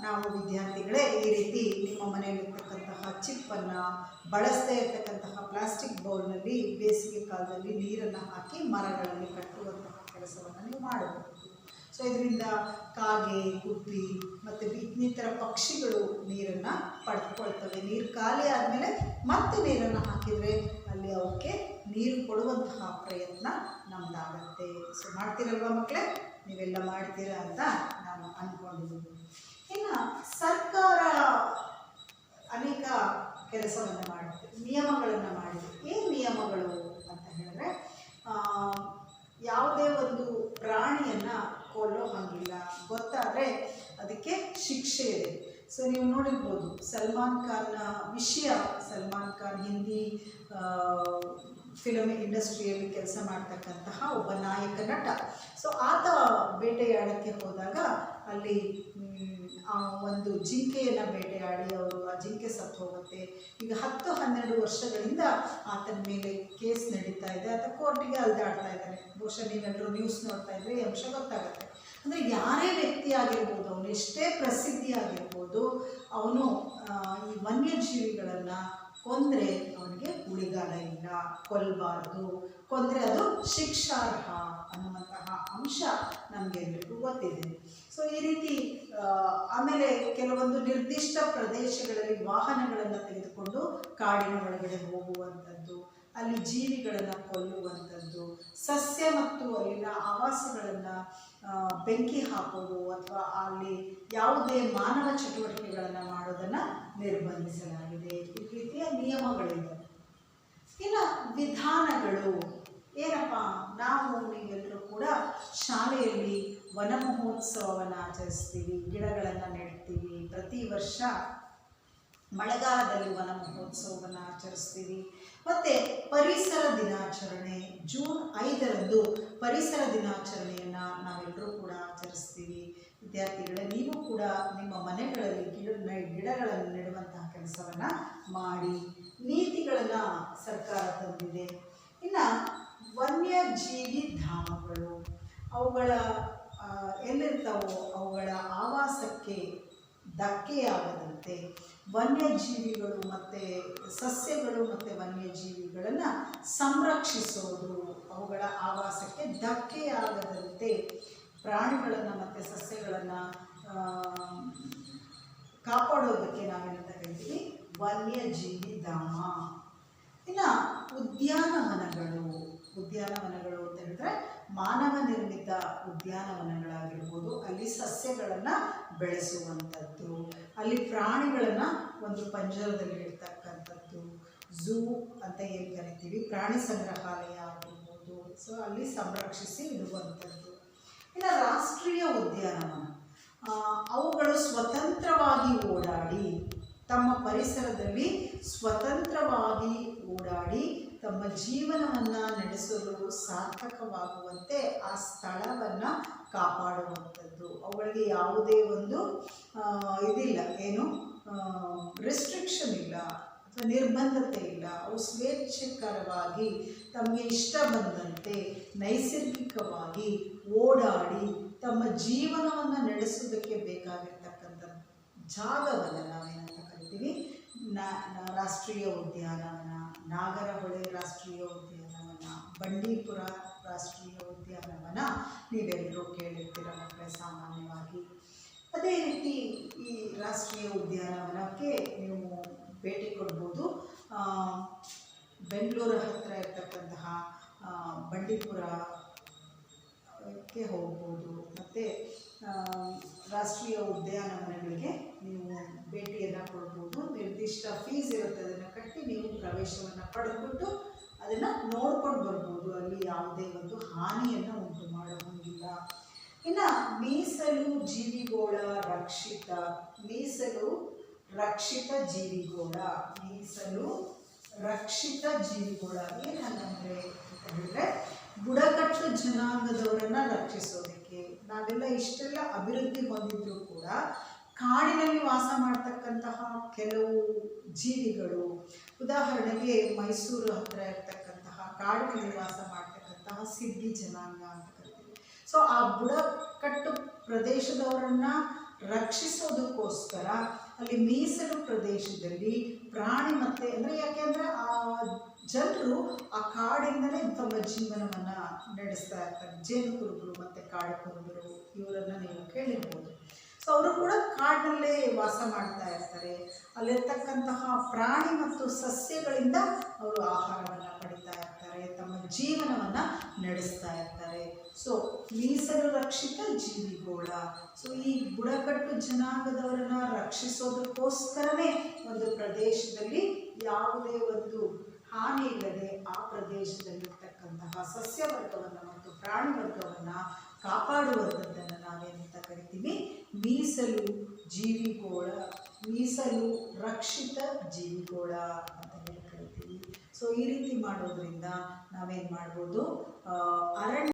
ನಾವು ವಿದ್ಯಾರ್ಥಿಗಳೇ ಈ ರೀತಿ ನಿಮ್ಮ ಮನೆಯಲ್ಲಿರ್ತಕ್ಕಂತಹ ಚಿಪ್ಪನ್ನು, ಬಳಸದೇ ಇರತಕ್ಕಂತಹ ಪ್ಲಾಸ್ಟಿಕ್ ಬೌಲ್ನಲ್ಲಿ ಬೇಸಿಗೆ ಕಾಲದಲ್ಲಿ ನೀರನ್ನು ಹಾಕಿ ಮರಗಳಲ್ಲಿ ಕಟ್ಟುವಂತಹ ಕೆಲಸವನ್ನು ನೀವು ಮಾಡಬಹುದು. ಸೊ ಇದರಿಂದ ಕಾಗೆ, ಗುಬ್ಬಿ ಮತ್ತು ಇನ್ನಿತರ ಪಕ್ಷಿಗಳು ನೀರನ್ನು ಪಡೆದುಕೊಳ್ತವೆ. ನೀರು ಖಾಲಿ ಆದಮೇಲೆ ಮತ್ತೆ ನೀರನ್ನು ಹಾಕಿದರೆ ಅಲ್ಲಿ ಅವಕ್ಕೆ ನೀರು ಕೊಡುವಂತಹ ಪ್ರಯತ್ನ ನಮ್ಮದಾಗತ್ತೆ. ಸೊ ಮಾಡ್ತೀರಲ್ವ ಮಕ್ಕಳೇ? ನೀವೆಲ್ಲ ಮಾಡ್ತೀರಾ ಅಂತ ನಾನು ಅಂದ್ಕೊಂಡಿದ್ದೀನಿ. ಇನ್ನು ಸರ್ಕಾರ ಅನೇಕ ಕೆಲಸವನ್ನು ಮಾಡುತ್ತೆ, ನಿಯಮಗಳನ್ನು ಮಾಡಿದೆ. ಏನು ನಿಯಮಗಳು ಅಂತ ಹೇಳಿದ್ರೆ, ಯಾವುದೇ ಒಂದು ಪ್ರಾಣಿಯನ್ನು ಕೊಲ್ಲೋ ಹಾಗಿಲ್ಲ, ಗೊತ್ತಾದರೆ ಅದಕ್ಕೆ ಶಿಕ್ಷೆ ಇದೆ. ಸೊ ನೀವು ನೋಡಿರ್ಬೋದು ಸಲ್ಮಾನ್ ಖಾನ್ನ ವಿಷಯ. ಸಲ್ಮಾನ್ ಖಾನ್ ಹಿಂದಿ ಫಿಲಮ್ ಇಂಡಸ್ಟ್ರಿಯಲ್ಲಿ ಕೆಲಸ ಮಾಡ್ತಕ್ಕಂತಹ ಒಬ್ಬ ನಾಯಕ ನಟ. ಸೊ ಆತ ಬೇಟೆಯಾಡೋಕ್ಕೆ ಹೋದಾಗ ಅಲ್ಲಿ ಒಂದು ಜಿಂಕೆಯನ್ನು ಬೇಟೆಯಾಡಿ ಅವರು ಆ ಜಿಂಕೆ ಸತ್ತು ಹೋಗುತ್ತೆ. ಈಗ 10-12 ವರ್ಷಗಳಿಂದ ಆತನ ಮೇಲೆ ಕೇಸ್ ನಡೀತಾ ಇದೆ. ಆತ ಕೋರ್ಟಿಗೆ ಅಲ್ದಾಡ್ತಾ ಇದ್ದಾನೆ. ಬಹುಶಃ ನೀವೆಲ್ಲರೂ ನ್ಯೂಸ್ ನೋಡ್ತಾ ಇದ್ರೆ ಈ ಅಂಶ ಗೊತ್ತಾಗುತ್ತೆ. ಅಂದರೆ ಯಾರೇ ವ್ಯಕ್ತಿ ಆಗಿರ್ಬೋದು, ಅವನು ಎಷ್ಟೇ ಪ್ರಸಿದ್ಧಿ ಆಗಿರ್ಬೋದು, ಅವನು ಈ ವನ್ಯಜೀವಿಗಳನ್ನು ಕೊಂದರೆ ಅವನಿಗೆ ಉಳಿಗಾಲ ಇಲ್ಲ, ಕೊಲ್ಲಬಾರ್ದು, ಕೊಂದರೆ ಅದು ಶಿಕ್ಷಾರ್ಹ ಅನ್ನುವಂತಹ ಅಂಶ ನಮಗೆಲ್ಲರಿಗೂ ಗೊತ್ತಿದೆ. ಸೊ ಈ ರೀತಿ ಆಮೇಲೆ ಕೆಲವೊಂದು ನಿರ್ದಿಷ್ಟ ಪ್ರದೇಶಗಳಲ್ಲಿ ವಾಹನಗಳನ್ನು ತೆಗೆದುಕೊಂಡು ಕಾಡಿನ ಒಳಗಡೆ ಹೋಗುವಂಥದ್ದು, ಅಲ್ಲಿ ಜೀವಿಗಳನ್ನು ಕೊಲ್ಲುವಂಥದ್ದು, ಸಸ್ಯ ಮತ್ತು ಅಲ್ಲಿನ ಆವಾಸಗಳನ್ನು ಬೆಂಕಿ ಹಾಕೋದು ಅಥವಾ ಅಲ್ಲಿ ಯಾವುದೇ ಮಾನವ ಚಟುವಟಿಕೆಗಳನ್ನು ಮಾಡೋದನ್ನು ನಿರ್ಬಂಧಿಸಲಾಗಿದೆ. ಈ ರೀತಿಯ ನಿಯಮಗಳಿವೆ. ಇನ್ನು ವಿಧಾನಗಳು ಏನಪ್ಪ, ನಾವು ನೀವೆಲ್ಲರೂ ಕೂಡ ಶಾಲೆಯಲ್ಲಿ ವನ ಮಹೋತ್ಸವವನ್ನು ಆಚರಿಸ್ತೀವಿ, ಗಿಡಗಳನ್ನು ನೆಡ್ತೀವಿ. ಪ್ರತಿ ವರ್ಷ ಮಳೆಗಾಲದಲ್ಲಿ ವನ ಮಹೋತ್ಸವವನ್ನು ಆಚರಿಸ್ತೀವಿ. ಮತ್ತು ಪರಿಸರ ದಿನಾಚರಣೆ ಜೂನ್ 5ರಂದು ಪರಿಸರ ದಿನಾಚರಣೆಯನ್ನು ನಾವೆಲ್ಲರೂ ಕೂಡ ಆಚರಿಸ್ತೀವಿ. ವಿದ್ಯಾರ್ಥಿಗಳೇ, ನೀವು ಕೂಡ ನಿಮ್ಮ ಮನೆಗಳಲ್ಲಿ ಗಿಡಗಳನ್ನು ನೆಡುವಂತಹ ಕೆಲಸವನ್ನು ಮಾಡಿ. ನೀತಿಗಳನ್ನು ಸರ್ಕಾರ ತಂದಿದೆ. ಇನ್ನು ವನ್ಯಜೀವಿ ಧಾಮಗಳು, ಅವುಗಳ ಎಲ್ಲಿರ್ತಾವೋ ಅವುಗಳ ಆವಾಸಕ್ಕೆ ಧಕ್ಕೆಯಾಗದಂತೆ ವನ್ಯಜೀವಿಗಳು ಮತ್ತು ಸಸ್ಯಗಳು ಮತ್ತು ವನ್ಯಜೀವಿಗಳನ್ನು ಸಂರಕ್ಷಿಸೋದು, ಅವುಗಳ ಆವಾಸಕ್ಕೆ ಧಕ್ಕೆಯಾಗದಂತೆ ಪ್ರಾಣಿಗಳನ್ನು ಮತ್ತು ಸಸ್ಯಗಳನ್ನು ಕಾಪಾಡೋದಕ್ಕೆ ನಾವೇನಂತ ಕರಿತೀವಿ, ವನ್ಯಜೀವಿ ಧಾಮ. ಇನ್ನು ಉದ್ಯಾನವನಗಳು ಅಂತ ಹೇಳಿದ್ರೆ ಮಾನವ ನಿರ್ಮಿತ ಉದ್ಯಾನವನಗಳಾಗಿರ್ಬೋದು. ಅಲ್ಲಿ ಸಸ್ಯಗಳನ್ನು ಬೆಳೆಸುವಂಥದ್ದು, ಅಲ್ಲಿ ಪ್ರಾಣಿಗಳನ್ನು ಒಂದು ಪಂಜರದಲ್ಲಿ ಇಡ್ತಕ್ಕಂಥದ್ದು, ಝೂ ಅಂತ ಏನು ಕರಿತೀವಿ, ಪ್ರಾಣಿ ಸಂಗ್ರಹಾಲಯ ಆಗಿರ್ಬೋದು. ಸೊ ಅಲ್ಲಿ ಸಂರಕ್ಷಿಸಿ ಇಡುವಂಥದ್ದು. ಇನ್ನು ರಾಷ್ಟ್ರೀಯ ಉದ್ಯಾನವನ, ಅವುಗಳು ಸ್ವತಂತ್ರವಾಗಿ ಓಡಾಡಿ ತಮ್ಮ ಪರಿಸರದಲ್ಲಿ ಸ್ವತಂತ್ರವಾಗಿ ಓಡಾಡಿ ತಮ್ಮ ಜೀವನವನ್ನು ನಡೆಸಲು ಸಾರ್ಥಕವಾಗುವಂತೆ ಆ ಸ್ಥಳವನ್ನು ಕಾಪಾಡುವಂಥದ್ದು. ಅವುಗಳಿಗೆ ಯಾವುದೇ ಒಂದು ಇದಿಲ್ಲ, ಏನು ರೆಸ್ಟ್ರಿಕ್ಷನ್ ಇಲ್ಲ ಅಥವಾ ನಿರ್ಬಂಧತೆ ಇಲ್ಲ. ಅವು ಸ್ವೇಚ್ಛಕರವಾಗಿ ತಮಗೆ ಇಷ್ಟ ಬಂದಂತೆ ನೈಸರ್ಗಿಕವಾಗಿ ಓಡಾಡಿ ತಮ್ಮ ಜೀವನವನ್ನು ನಡೆಸೋದಕ್ಕೆ ಬೇಕಾಗಿರ್ತಕ್ಕಂಥ ಜಾಗವನ್ನು ನಾವೇನಂತ ಕರಿತೀವಿ, ರಾಷ್ಟ್ರೀಯ ಉದ್ಯಾನವನ. ನಾಗರಹೊಳೆ ರಾಷ್ಟ್ರೀಯ ಉದ್ಯಾನವನ, ಬಂಡೀಪುರ ರಾಷ್ಟ್ರೀಯ ಉದ್ಯಾನವನ ನೀವೆಲ್ಲರೂ ಕೇಳಿರ್ತೀರ ಮಕ್ಕಳೇ ಸಾಮಾನ್ಯವಾಗಿ. ಅದೇ ರೀತಿ ಈ ರಾಷ್ಟ್ರೀಯ ಉದ್ಯಾನವನಕ್ಕೆ ನೀವು ಭೇಟಿ ಕೊಡ್ಬೋದು. ಬೆಂಗಳೂರು ಹತ್ತಿರ ಇರ್ತಕ್ಕಂತಹ ಬಂಡೀಪುರಕ್ಕೆ ಹೋಗ್ಬೋದು. ಮತ್ತು ಮತ್ತು ರಾಷ್ಟ್ರೀಯ ಉದ್ಯಾನವನಗಳಿಗೆ ನೀವು ಭೇಟಿಯನ್ನು ಕೊಡ್ಬೋದು. ನಿರ್ದಿಷ್ಟ ಫೀಸ್ ಇರುತ್ತೆ, ಅದನ್ನು ಕಟ್ಟಿ ನೀವು ಪ್ರವೇಶವನ್ನು ಪಡೆದುಬಿಟ್ಟು ಅದನ್ನು ನೋಡ್ಕೊಂಡು ಬರ್ಬೋದು. ಅಲ್ಲಿ ಯಾವುದೇ ಒಂದು ಹಾನಿಯನ್ನು ಉಂಟು ಮಾಡುವಂಗಿಲ್ಲ. ಇನ್ನು ಮೀಸಲು ಜೀವಿಗೋಳ ರಕ್ಷಿತ, ಮೀಸಲು ರಕ್ಷಿತ ಜೀವಿಗೋಳ, ಮೀಸಲು ರಕ್ಷಿತ ಜೀವಿಗೋಳ ಏನಂದರೆ ಅಂತ ಹೇಳಿದ್ರೆ ಬುಡಕಟ್ಟು ಜನಾಂಗದವರನ್ನು ರಕ್ಷಿಸೋದಕ್ಕೆ. ನಾವೆಲ್ಲ ಇಷ್ಟೆಲ್ಲ ಅಭಿವೃದ್ಧಿ ಹೊಂದಿದ್ರೂ ಕೂಡ ಕಾಡಿನಲ್ಲಿ ವಾಸ ಮಾಡ್ತಕ್ಕಂತಹ ಕೆಲವು ಜೀವಿಗಳು, ಉದಾಹರಣೆಗೆ ಮೈಸೂರು ಹತ್ತಿರ ಇರ್ತಕ್ಕಂತಹ ಕಾಡಿನಲ್ಲಿ ವಾಸ ಮಾಡ್ತಕ್ಕಂತಹ ಸಿದ್ಧಿ ಜನಾಂಗ ಅಂತ ಕರಿತೀವಿ. ಸೊ ಆ ಬುಡಕಟ್ಟು ಪ್ರದೇಶದವರನ್ನು ರಕ್ಷಿಸೋದಕ್ಕೋಸ್ಕರ ಅಲ್ಲಿ ಮೀಸಲು ಪ್ರದೇಶದಲ್ಲಿ ಪ್ರಾಣಿ ಮತ್ತು ಅಂದರೆ ಯಾಕೆಂದರೆ ಆ ಜನರು ಆ ಕಾಡಿಂದಲೇ ತಮ್ಮ ಜೀವನವನ್ನು ನಡೆಸ್ತಾ ಇರ್ತಾರೆ. ಜೇನುಕುರುಬರು ಮತ್ತು ಕಾಡು ಕುರುಬರು ಇವರನ್ನು ನೀವು ಕೇಳಿರ್ಬೋದು. ಸೊ ಅವರು ಕೂಡ ಕಾಡಿನಲ್ಲೇ ವಾಸ ಮಾಡ್ತಾ ಇರ್ತಾರೆ. ಅಲ್ಲಿರ್ತಕ್ಕಂತಹ ಪ್ರಾಣಿ ಮತ್ತು ಸಸ್ಯಗಳಿಂದ ಅವರು ಆಹಾರವನ್ನು ಪಡಿತಾ ಇರ್ತಾರೆ, ತಮ್ಮ ಜೀವನವನ್ನು ನಡೆಸ್ತಾ ಇರ್ತಾರೆ. ಸೊ ಮೀಸಲು ರಕ್ಷಿತ ಜೀವಿಗೋಳ. ಸೊ ಈ ಬುಡಕಟ್ಟು ಜನಾಂಗದವರನ್ನು ರಕ್ಷಿಸೋದಕ್ಕೋಸ್ಕರನೇ ಒಂದು ಪ್ರದೇಶದಲ್ಲಿ ಯಾವುದೇ ಒಂದು ಹಾನಿ ಇಲ್ಲದೆ ಆ ಪ್ರದೇಶದಲ್ಲಿರ್ತಕ್ಕಂತಹ ಸಸ್ಯವರ್ಗವನ್ನು ಮತ್ತು ಪ್ರಾಣಿ ವರ್ಗವನ್ನು ಕಾಪಾಡುವಂಥದ್ದನ್ನು ನಾವೇನಂತ ಕರಿತೀವಿ, ಮೀಸಲು ಜೀವಿಗೋಳ, ಮೀಸಲು ರಕ್ಷಿತ ಜೀವಿಗೋಳ ಅಂತ ಹೇಳಿ ಕರಿತೀವಿ. ಸೊ ಈ ರೀತಿ ಮಾಡೋದ್ರಿಂದ ನಾವೇನು ಮಾಡ್ಬೋದು, ಅರಣ್ಯ